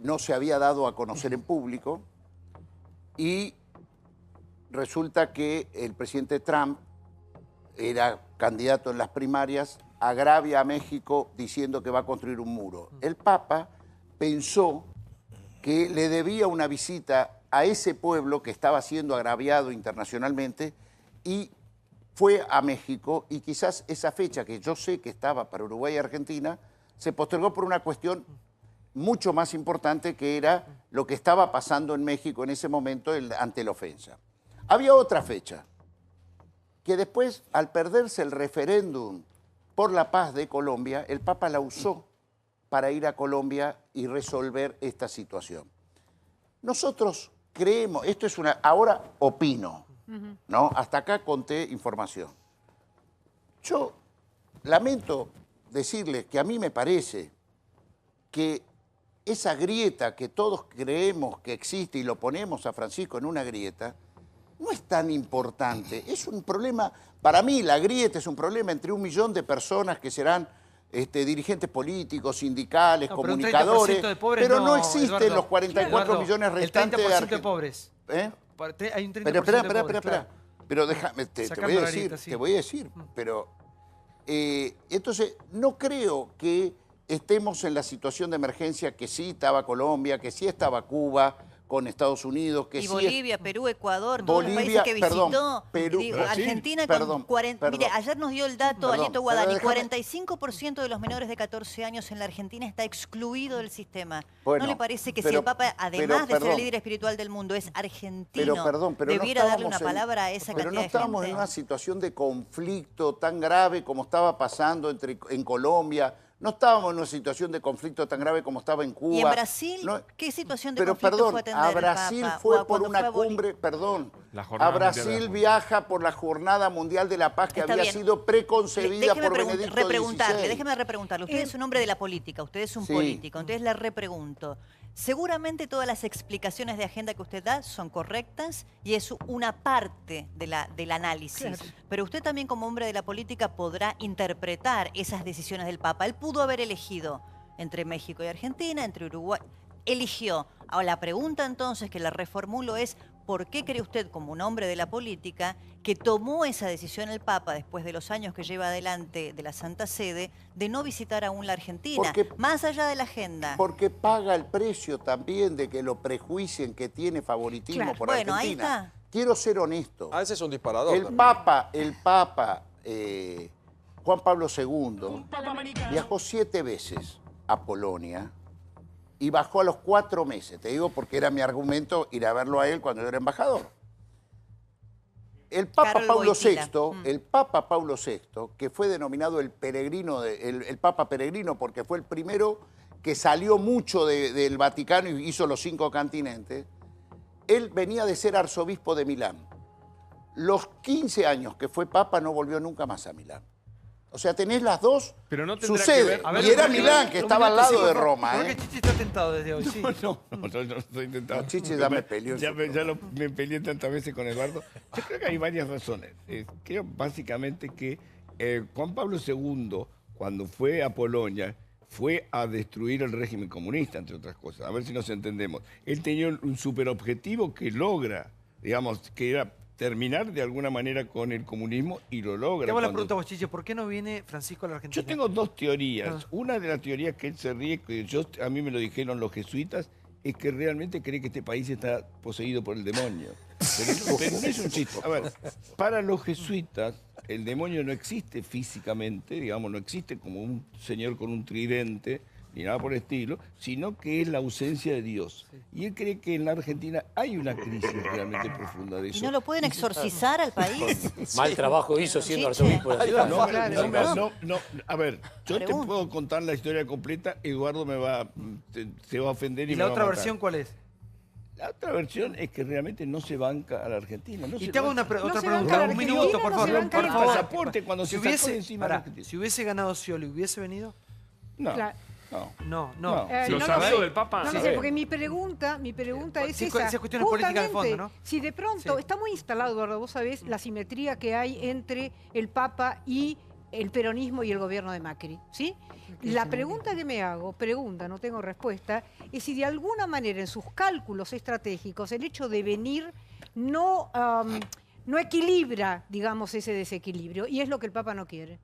No se había dado a conocer en público y resulta que el presidente Trump era candidato en las primarias, agravia a México diciendo que va a construir un muro. El Papa pensó que le debía una visita a ese pueblo que estaba siendo agraviado internacionalmente y fue a México y quizás esa fecha que yo sé que estaba para Uruguay y Argentina se postergó por una cuestión mucho más importante que era lo que estaba pasando en México en ese momento ante la ofensa. Había otra fecha que después, al perderse el referéndum por la paz de Colombia, el Papa la usó para ir a Colombia y resolver esta situación. Nosotros creemos, esto es ahora opino, ¿no? Hasta acá conté información. Yo lamento decirles que a mí me parece que esa grieta que todos creemos que existe y lo ponemos a Francisco en una grieta, no es tan importante. Es un problema, para mí la grieta es un problema entre 1 millón de personas que serán dirigentes políticos, sindicales, No, pero un comunicadores, 30% de pobres pero no existen Eduardo. los 44 Eduardo, millones el restantes 30% de de Argentina. pobres. ¿Eh? Hay un 30% Pero de espera, pobres, claro. Pero déjame, te Sacando voy a la decir, grieta, sí. te voy a decir, pero entonces no creo que estemos en la situación de emergencia que sí estaba Colombia, que sí estaba Cuba, con Estados Unidos. Que y sí Bolivia, Perú, Ecuador, todos los Bolivia, países que visitó. perdón, Perú, Digo, Brasil, Argentina perdón, con 40... Mire, ayer nos dio el dato Alieto Guadani, pero 45% de los menores de 14 años en la Argentina está excluido del sistema. Bueno, ¿No le parece que si pero- el Papa, además de ser perdón. el líder espiritual del mundo, es argentino, pero debiera no darle una estábamos palabra a esa pero cantidad no de estábamos gente? en una situación de conflicto tan grave como estaba pasando en Colombia. No estábamos en una situación de conflicto tan grave como estaba en Cuba. ¿Y en Brasil No- qué situación de pero conflicto perdón, fue a atender a el Brasil Papa? fue ¿O por cuando una fue a Bolivia? cumbre, perdón. La A Jornada Mundial de la Brasil Juventud. viaja por la Jornada Mundial de la Paz que Está había bien. sido preconcebida Déjeme por Benedicto repreguntarle, XVI. déjeme repreguntarle. Usted es un hombre de la política, usted es un Sí. político, entonces le repregunto. Seguramente todas las explicaciones de agenda que usted da son correctas y es una parte del análisis. Claro. Pero usted también como hombre de la política podrá interpretar esas decisiones del Papa. Él pudo haber elegido entre México y Argentina, entre Uruguay. Eligió. Ahora la pregunta entonces que la reformulo es, ¿por qué cree usted como un hombre de la política que tomó esa decisión el Papa después de los años que lleva adelante de la Santa Sede de no visitar aún la Argentina? Porque- más allá de la agenda. Porque paga el precio también de que lo prejuicien que tiene favoritismo Claro. por Bueno, ahí Argentina. está. Quiero ser honesto. A ese es un disparador. El también. Papa Juan Pablo II viajó 7 veces a Polonia y bajó a los 4 meses. Te digo porque era mi argumento ir a verlo a él cuando yo era embajador. El Papa Karol Paulo Wojtyla. VI, el Papa Paulo VI, que fue denominado el peregrino, el Papa peregrino porque fue el primero que salió mucho del Vaticano y hizo los 5 continentes, él venía de ser arzobispo de Milán. Los 15 años que fue Papa no volvió nunca más a Milán. O sea, tenés las dos. Pero no tendrá Sucede. que ver- A ver, Y era un Milán, minuto, que un estaba al minuto, lado sí, de por favor. Roma. ¿Por ¿eh? qué Chichi está tentado desde hoy? Sí. No estoy intentando. No, Chichi ya me peleó. Me peleé tantas veces con Eduardo. Yo creo que hay varias razones. Creo básicamente que Juan Pablo II, cuando fue a Polonia, fue a destruir el régimen comunista, entre otras cosas. A ver si nos entendemos. Él tenía un superobjetivo que logra, digamos, que era terminar de alguna manera con el comunismo y lo logra. Te hago la Cuando- pregunta a vos, Chiche, ¿por qué no viene Francisco a la Argentina? Yo tengo dos teorías. Una de las teorías que él se ríe, que a mí me lo dijeron los jesuitas, es que realmente cree que este país está poseído por el demonio. Pero no es un chiste. A ver, para los jesuitas, el demonio no existe físicamente, digamos, no existe como un señor con un tridente, ni nada por el estilo, sino que es la ausencia de Dios. Y él cree que en la Argentina hay una crisis realmente profunda de eso. ¿Y no lo pueden exorcizar al país? Mal trabajo hizo siendo Chiche. arzobispo de la ciudad. No, a ver, yo te Pregunta. puedo contar la historia completa, Eduardo se va a ofender y ¿Y me la va a otra matar. versión cuál es? La otra versión es que realmente no se banca a la Argentina. No Y se te hago banca. otra se pregunta, banca a la un minuto, Argentina, por no se favor. banca Por a la favor. pasaporte cuando se sacó de encima pará, la Argentina. si hubiese ganado Scioli, ¿hubiese venido? No, Claro. no. No. No. ¿Lo no sabido sé. del Papa? No Sí, lo sí. sé, porque mi pregunta es Sí, esa. esas cuestiones políticas de fondo, ¿no? Si de pronto, Sí. está muy instalado, Eduardo, vos sabés, la simetría que hay entre el Papa y el peronismo y el gobierno de Macri, ¿sí? La pregunta que me hago, no tengo respuesta, es si de alguna manera en sus cálculos estratégicos el hecho de venir no equilibra, digamos, ese desequilibrio, y es lo que el Papa no quiere.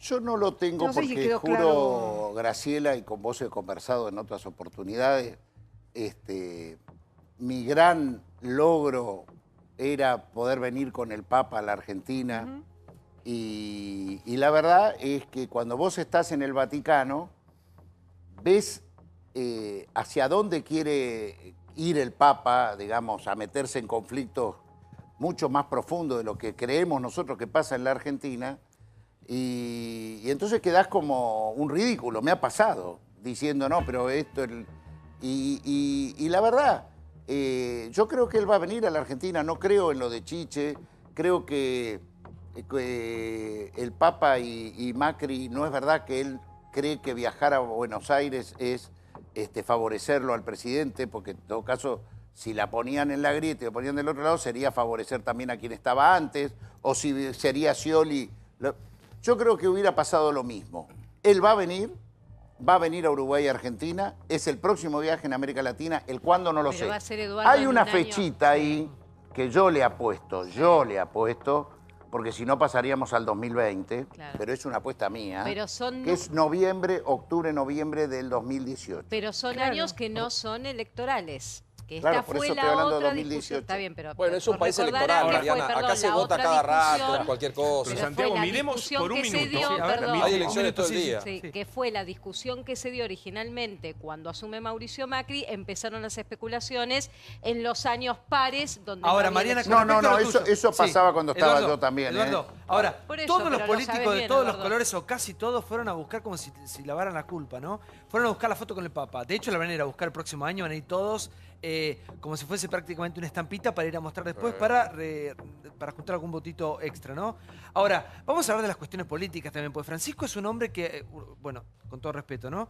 Yo no lo tengo No sé si porque quedó juro, claro. Graciela, y con vos he conversado en otras oportunidades, mi gran logro era poder venir con el Papa a la Argentina. Y la verdad es que cuando vos estás en el Vaticano, ves hacia dónde quiere ir el Papa, digamos, a meterse en conflictos mucho más profundos de lo que creemos nosotros que pasa en la Argentina. Y entonces quedás como un ridículo, me ha pasado, diciendo, no, pero esto... Y la verdad, yo creo que él va a venir a la Argentina, no creo en lo de Chiche, creo que el Papa y Macri, no es verdad que él cree que viajar a Buenos Aires es favorecerlo al presidente, porque en todo caso, si la ponían en la grieta y la ponían del otro lado, sería favorecer también a quien estaba antes, o si sería Scioli... Yo creo que hubiera pasado lo mismo. Él va a venir a Uruguay y Argentina, es el próximo viaje en América Latina, el cuándo no lo Pero sé. va a ser Eduardo Hay en una un año. fechita ahí que yo le apuesto, porque si no pasaríamos al 2020, pero es una apuesta mía, Pero son- que es octubre, noviembre del 2018. Pero son años que no son electorales. Que esta Claro, por fue eso la estoy hablando de otra 2018. discusión. Está bien, pero Bueno, es un país recordarán electoral, que Mariana. fue, Acá se la vota otra cada rato, discusión. cualquier cosa. Pero Pero Santiago, fue la miremos discusión por un que se minuto. dio, Sí, a ver, perdón. Hay elecciones todo el día. Sí, que fue la discusión que se dio originalmente cuando asume Mauricio Macri, empezaron las especulaciones en los años pares donde Ahora, no había Mariana, elecciones. No, respecto a lo eso tuyo. pasaba cuando estaba Eduardo, yo también. Eduardo, ahora, Por eso, todos los pero lo políticos sabes de bien, todos los Eduardo. colores, o casi todos, fueron a buscar como si lavaran la culpa, ¿no? Fueron a buscar la foto con el Papa. De hecho, la van a ir a buscar el próximo año, van a ir todos como si fuese prácticamente una estampita para ir a mostrar después, para juntar algún votito extra, ¿no? Ahora, vamos a hablar de las cuestiones políticas también, porque Francisco es un hombre que, bueno, con todo respeto, ¿no?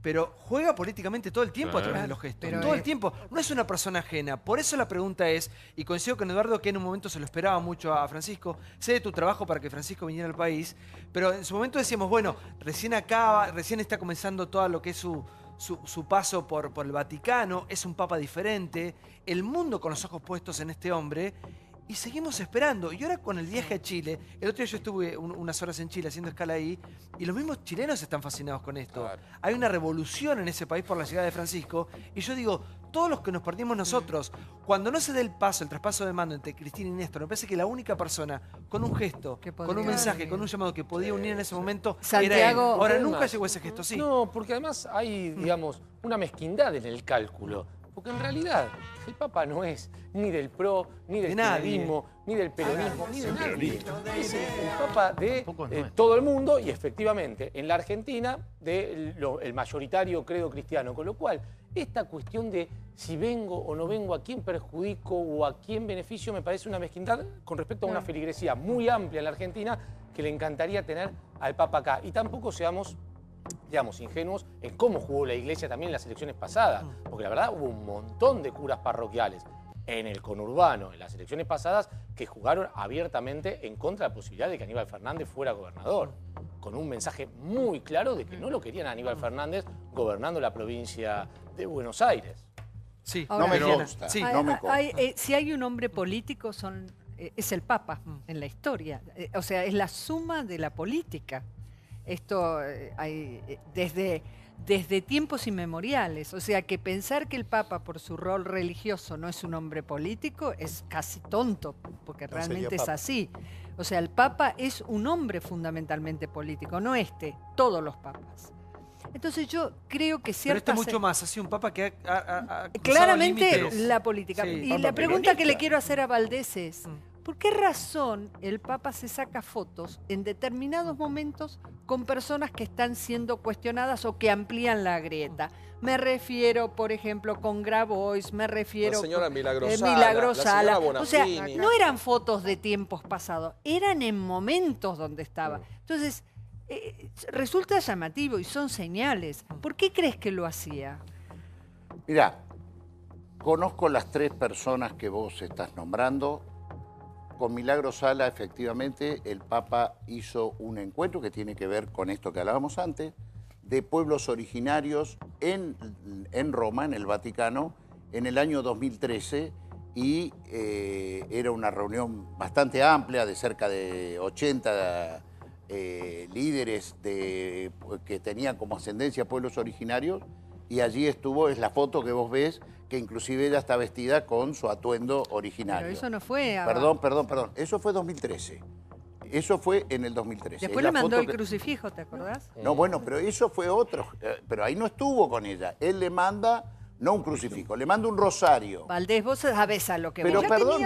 Pero juega políticamente todo el tiempo a través de los gestos. Pero todo el tiempo. No es una persona ajena. Por eso la pregunta es, y coincido con Eduardo que en un momento se lo esperaba mucho a Francisco, sé de tu trabajo para que Francisco viniera al país, pero en su momento decíamos, bueno, recién está comenzando todo lo que es su paso por el Vaticano, es un papa diferente, el mundo con los ojos puestos en este hombre, y seguimos esperando. Y ahora con el viaje a Chile, el otro día yo estuve unas horas en Chile haciendo escala ahí, y los mismos chilenos están fascinados con esto. Hay una revolución en ese país por la llegada de Francisco, y yo digo, todos los que nos perdimos nosotros, cuando no se dé el traspaso de mando entre Cristina y Néstor, me parece que la única persona con un gesto, con un mensaje, con un llamado que podía unir en ese momento era él. Santiago- Ahora Además, nunca llegó ese gesto, sí. No, porque además hay, digamos, una mezquindad en el cálculo. Porque en realidad el Papa no es ni del PRO, ni del kirchnerismo, ni del peronismo, ni de nadie. Es el Papa de todo el mundo y efectivamente en la Argentina el mayoritario credo cristiano. Con lo cual, esta cuestión de si vengo o no vengo, a quién perjudico o a quién beneficio, me parece una mezquindad con respecto a una feligresía muy amplia en la Argentina que le encantaría tener al Papa acá. Y tampoco seamos, digamos, ingenuos en cómo jugó la Iglesia también en las elecciones pasadas. Porque la verdad hubo un montón de curas parroquiales en el conurbano, en las elecciones pasadas, que jugaron abiertamente en contra de la posibilidad de que Aníbal Fernández fuera gobernador. Con un mensaje muy claro de que no lo querían a Aníbal Fernández gobernando la provincia de Buenos Aires. Sí, Ahora, no me consta. Sí. No me consta. Si hay un hombre político, es el Papa en la historia. O sea, es la suma de la política. Esto hay desde tiempos inmemoriales. O sea, que pensar que el Papa, por su rol religioso, no es un hombre político es casi tonto, porque No realmente sería es papa. así. O sea, el Papa es un hombre fundamentalmente político, no todos los papas. Entonces yo creo que Pero ciertas... mucho más, ha sido un papa que ha cruzado Claramente límites. la política. Sí. Y Papa la pregunta peronista. que le quiero hacer a Valdés es, ¿por qué razón el Papa se saca fotos en determinados momentos con personas que están siendo cuestionadas o que amplían la grieta? Me refiero, por ejemplo, con Grabois, me refiero... La señora con, Milagrosala, Milagrosala. la señora O sea, Bonafini. no eran fotos de tiempos pasados, eran en momentos donde estaba. Entonces, resulta llamativo y son señales. ¿Por qué crees que lo hacía? Mirá, conozco las tres personas que vos estás nombrando. Con Milagro Sala, efectivamente, el Papa hizo un encuentro que tiene que ver con esto que hablábamos antes, de pueblos originarios en Roma, en el Vaticano, en el año 2013, y era una reunión bastante amplia, de cerca de 80 líderes que tenían como ascendencia pueblos originarios, y allí estuvo, es la foto que vos ves, que inclusive ella está vestida con su atuendo originario. Pero eso no fue... Perdón. Eso fue 2013. Eso fue en el 2013. Después Es le la mandó foto el que- crucifijo, ¿te acordás? No, bueno, pero eso fue otro. Pero ahí no estuvo con ella. Él le manda, no un crucifijo, le manda un rosario. Valdés, vos sabés a lo que Pero voy. perdón.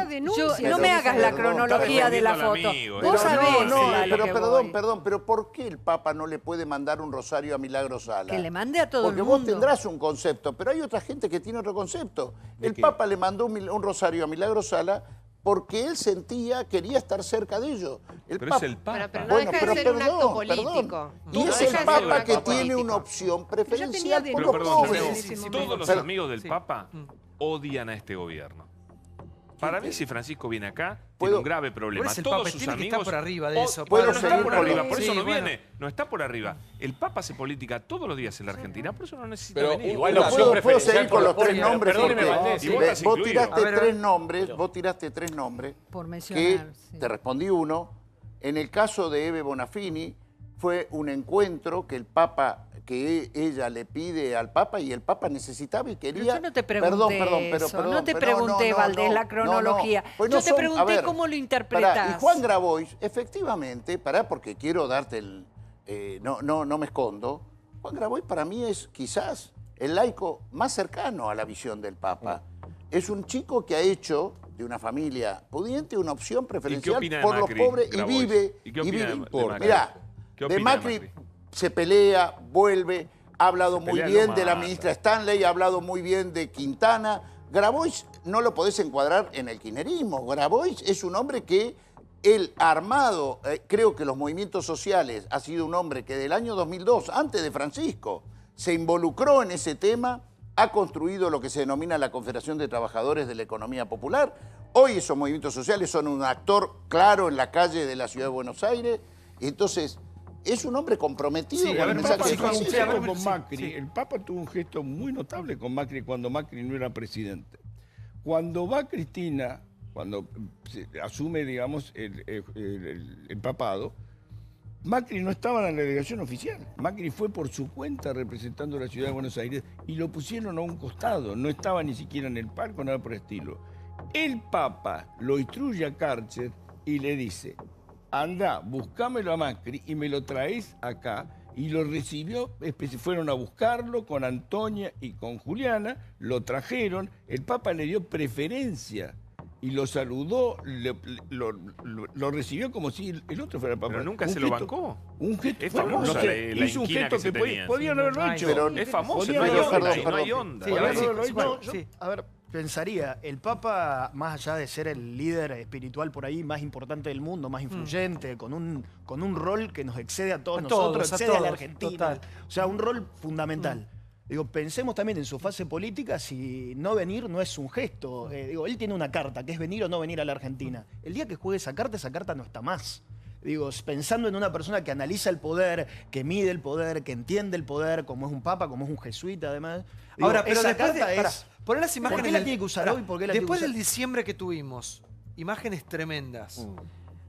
No me hagas la cronología de la foto. Vos sabés a lo que voy. Perdón, pero ¿por qué el Papa no le puede mandar un rosario a Milagro Sala? Que le mande a todo Porque el vos mundo. tendrás un concepto, pero hay otra gente que tiene otro concepto. El Papa le mandó un rosario a Milagro Sala porque él quería estar cerca de ellos. Pero es el Papa. Pero no deja de ser un acto político. Y No es deja el de ser un Papa acto que tiene político. una opción preferencial Pero por los perdón, pobres. Santiago, todos los Pero- amigos del Papa odian a este gobierno. Para mí, si Francisco viene acá, tiene un grave problema. el Todos Papa sus tiene que amigos... estar por arriba de eso. Bueno, no Puedo está por seguir arriba, con- por eso Sí, no bueno. viene. No está por arriba. El Papa hace política todos los días en la Argentina, por eso no necesita Pero venir. igual la opción ¿Puedo preferencial seguir con por los tres nombres? Perdóneme, Porque Valdés. Y vos estás vos incluido. tiraste A ver, tres nombres, vos tiraste tres nombres. Por Que mencionar. sí. te respondí uno. En el caso de Eve Bonafini, fue un encuentro que el Papa, que ella le pide al Papa y el Papa necesitaba y quería... Pero yo no te pregunté eso, no te pregunté, Valdés, la cronología. Pues Yo no te son- pregunté a ver, cómo lo pará, interpretás. y Juan Grabois, efectivamente, porque quiero darte el... no me escondo. Juan Grabois para mí es quizás el laico más cercano a la visión del Papa. Es un chico que ha hecho de una familia pudiente una opción preferencial opina de por los Macri, pobres y Grabois? vive... ¿Y qué opina de Macri? Mirá, ¿Qué de opina de Macri Macri? se pelea, vuelve, ha hablado muy pelea, bien lo de la mata. ministra Stanley, ha hablado muy bien de Quintana. Grabois no lo podés encuadrar en el kirchnerismo. Grabois es un hombre que él armado, creo que los movimientos sociales, ha sido un hombre que del año 2002, antes de Francisco, se involucró en ese tema, ha construido lo que se denomina la Confederación de Trabajadores de la Economía Popular. Hoy esos movimientos sociales son un actor claro en la calle de la Ciudad de Buenos Aires. Entonces, es un hombre comprometido Sí, con el el Papa mensaje de tuvo un Francisco. gesto con Macri. El Papa tuvo un gesto muy notable con Macri cuando Macri no era presidente. Cuando va Cristina, cuando se asume, digamos, el papado, Macri no estaba en la delegación oficial. Macri fue por su cuenta representando a la Ciudad de Buenos Aires y lo pusieron a un costado. No estaba ni siquiera en el palco, nada por el estilo. El Papa lo instruye a Karcher y le dice: anda, buscámelo a Macri y me lo traes acá. Y lo recibió, fueron a buscarlo con Antonia y con Juliana, lo trajeron, el Papa le dio preferencia y lo saludó, lo recibió como si el otro fuera el Papa. Pero nunca Un se lo gesto- bancó. Un gesto, Es bueno, famosa no sé, la hizo un inquina gesto que se que tenían. podían haberlo hecho. Pero es famoso, podían no hay haberlo onda, hecho. y no hay onda. Sí, Podían a ver, haberlo hecho. no, yo, sí. a ver, pensaría, el Papa, más allá de ser el líder espiritual por ahí más importante del mundo, más influyente, con un rol que nos excede a todos A nosotros, todos, a excede a la todos, Argentina. total. O sea, un rol fundamental. Digo, pensemos también en su fase política, si no venir no es un gesto. Digo, él tiene una carta, que es venir o no venir a la Argentina. El día que juegue esa carta no está más. Digo, pensando en una persona que analiza el poder, que mide el poder, que entiende el poder, como es un papa, como es un jesuita además. Digo, Ahora, pero esa después carta pará, es... poner las imágenes ¿Por qué la del- tiene que usar pará, hoy? ¿Por qué la tiene que después usar? del diciembre que tuvimos, imágenes tremendas.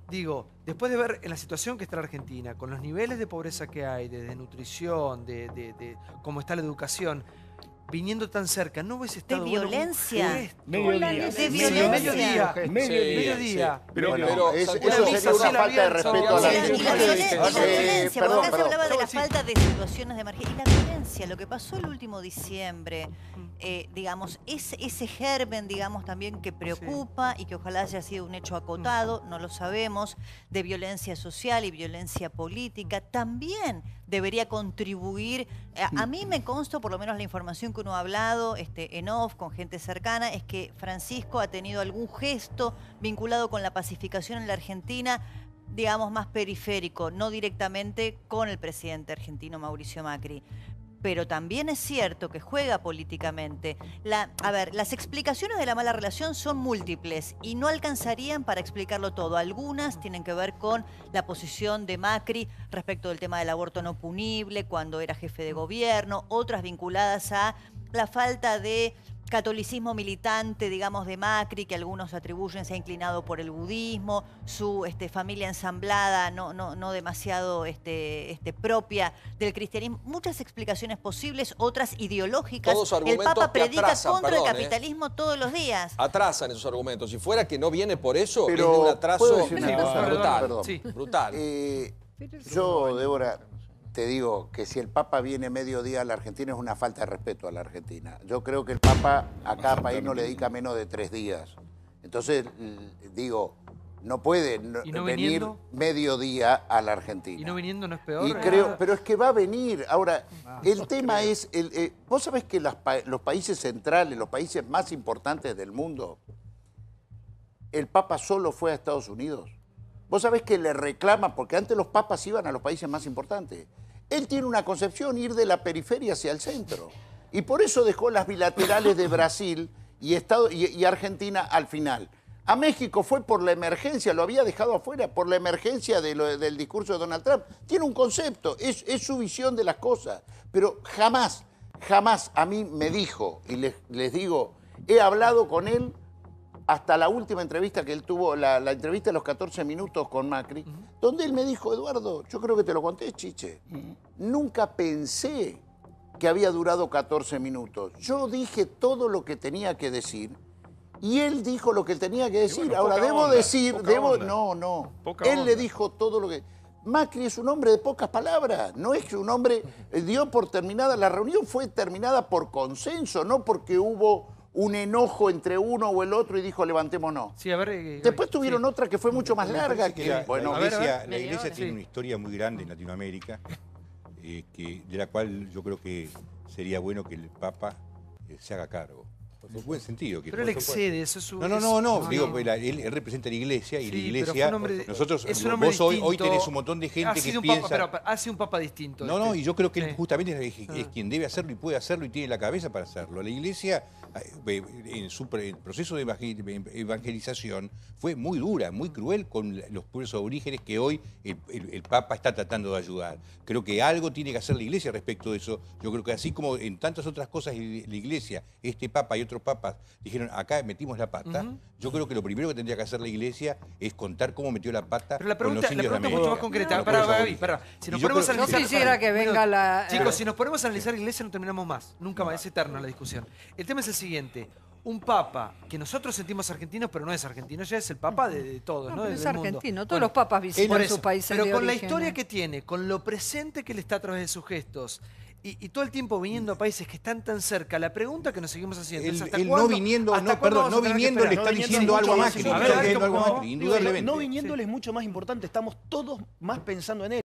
Digo, después de ver en la situación que está la Argentina, con los niveles de pobreza que hay, de desnutrición, de cómo está la educación, viniendo tan cerca, ¿no hubiese estado bueno un violencia. gesto? Mediodía. De violencia. Mediodía. Mediodía. Mediodía. Pero eso una sería misa una cielo falta de abierto. respeto a la Y la gente. violencia, porque acá se hablaba de la Sí. falta de situaciones de emergencia. Y la violencia, lo que pasó el último diciembre, digamos, ese germen, digamos, también que preocupa y que ojalá haya sido un hecho acotado, no lo sabemos, de violencia social y violencia política, también debería contribuir. A mí me consta, por lo menos la información que uno ha hablado en off con gente cercana, es que Francisco ha tenido algún gesto vinculado con la pacificación en la Argentina, digamos, más periférico, no directamente con el presidente argentino Mauricio Macri. Pero también es cierto que juega políticamente. A ver, las explicaciones de la mala relación son múltiples y no alcanzarían para explicarlo todo. Algunas tienen que ver con la posición de Macri respecto del tema del aborto no punible cuando era jefe de gobierno, otras vinculadas a la falta de catolicismo militante, digamos, de Macri, que algunos atribuyen se ha inclinado por el budismo, su familia ensamblada, no demasiado propia del cristianismo. Muchas explicaciones posibles, otras ideológicas. Todos El argumentos Papa que predica atrasan, contra perdón, el capitalismo todos los días. Atrasan esos argumentos. Si fuera que no viene por eso, Pero, es de un ¿puedo atraso decir una cosa? brutal. Perdón. Sí. Brutal. Yo, Débora, te digo que si el Papa viene mediodía a la Argentina es una falta de respeto a la Argentina. Yo creo que el Papa a cada país no le dedica menos de 3 días. Entonces, digo, no puede ¿Y no venir viniendo? mediodía a la Argentina. Y no viniendo no es peor. Y creo, pero es que va a venir. Ahora, el tema es, vos sabés que los países centrales, los países más importantes del mundo, el Papa solo fue a Estados Unidos. Vos sabés que le reclaman, porque antes los papas iban a los países más importantes. Él tiene una concepción, ir de la periferia hacia el centro. Y por eso dejó las bilaterales de Brasil y Argentina al final. A México fue por la emergencia, lo había dejado afuera, por la emergencia del discurso de Donald Trump. Tiene un concepto, es su visión de las cosas. Pero jamás a mí me dijo, y les digo, he hablado con él hasta la última entrevista que él tuvo, la entrevista de los 14 minutos con Macri, donde él me dijo, Eduardo, yo creo que te lo conté, Chiche, nunca pensé que había durado 14 minutos. Yo dije todo lo que tenía que decir. Y él dijo lo que él tenía que decir. Bueno, ahora, debo onda, decir, onda. no. Poca Él onda. le dijo todo lo que... Macri es un hombre de pocas palabras, no es que un hombre dio por terminada, la reunión fue terminada por consenso, no porque hubo un enojo entre uno o el otro y dijo levantémonos. Sí, a ver, después tuvieron otra que fue mucho más larga. La iglesia tiene una historia muy grande en Latinoamérica, de la cual yo creo que sería bueno que el Papa se haga cargo. En buen sentido. Pero él excede, eso es un... No. Digo, él representa a la iglesia y la iglesia... Nosotros, vos hoy tenés un montón de gente que piensa... Hace un papa distinto. No, y yo creo que él justamente es quien debe hacerlo y puede hacerlo y tiene la cabeza para hacerlo. La iglesia, en su proceso de evangelización, fue muy dura, muy cruel con los pueblos aborígenes que hoy el Papa está tratando de ayudar. Creo que algo tiene que hacer la iglesia respecto de eso. Yo creo que así como en tantas otras cosas la iglesia, este Papa y otros papas dijeron, acá metimos la pata, yo creo que lo primero que tendría que hacer la iglesia es contar cómo metió la pata con los indios de América. Es mucho más concreta. Si nos ponemos a analizar... No quisiera que venga la... Chicos, si nos ponemos a analizar la iglesia no terminamos más. Nunca más, es eterna la discusión. El tema es el siguiente. Un papa que nosotros sentimos argentino, pero no es argentino, ya es el papa de todos, ¿no? Es del argentino, mundo. todos los papas visitan su país de origen. Pero con la historia que tiene, con lo presente que le está a través de sus gestos, y todo el tiempo viniendo a países que están tan cerca, la pregunta que nos seguimos haciendo es ¿hasta cuándo? No viniendo le está diciendo algo a Macri. No viniéndole es mucho más importante, estamos todos más pensando en él.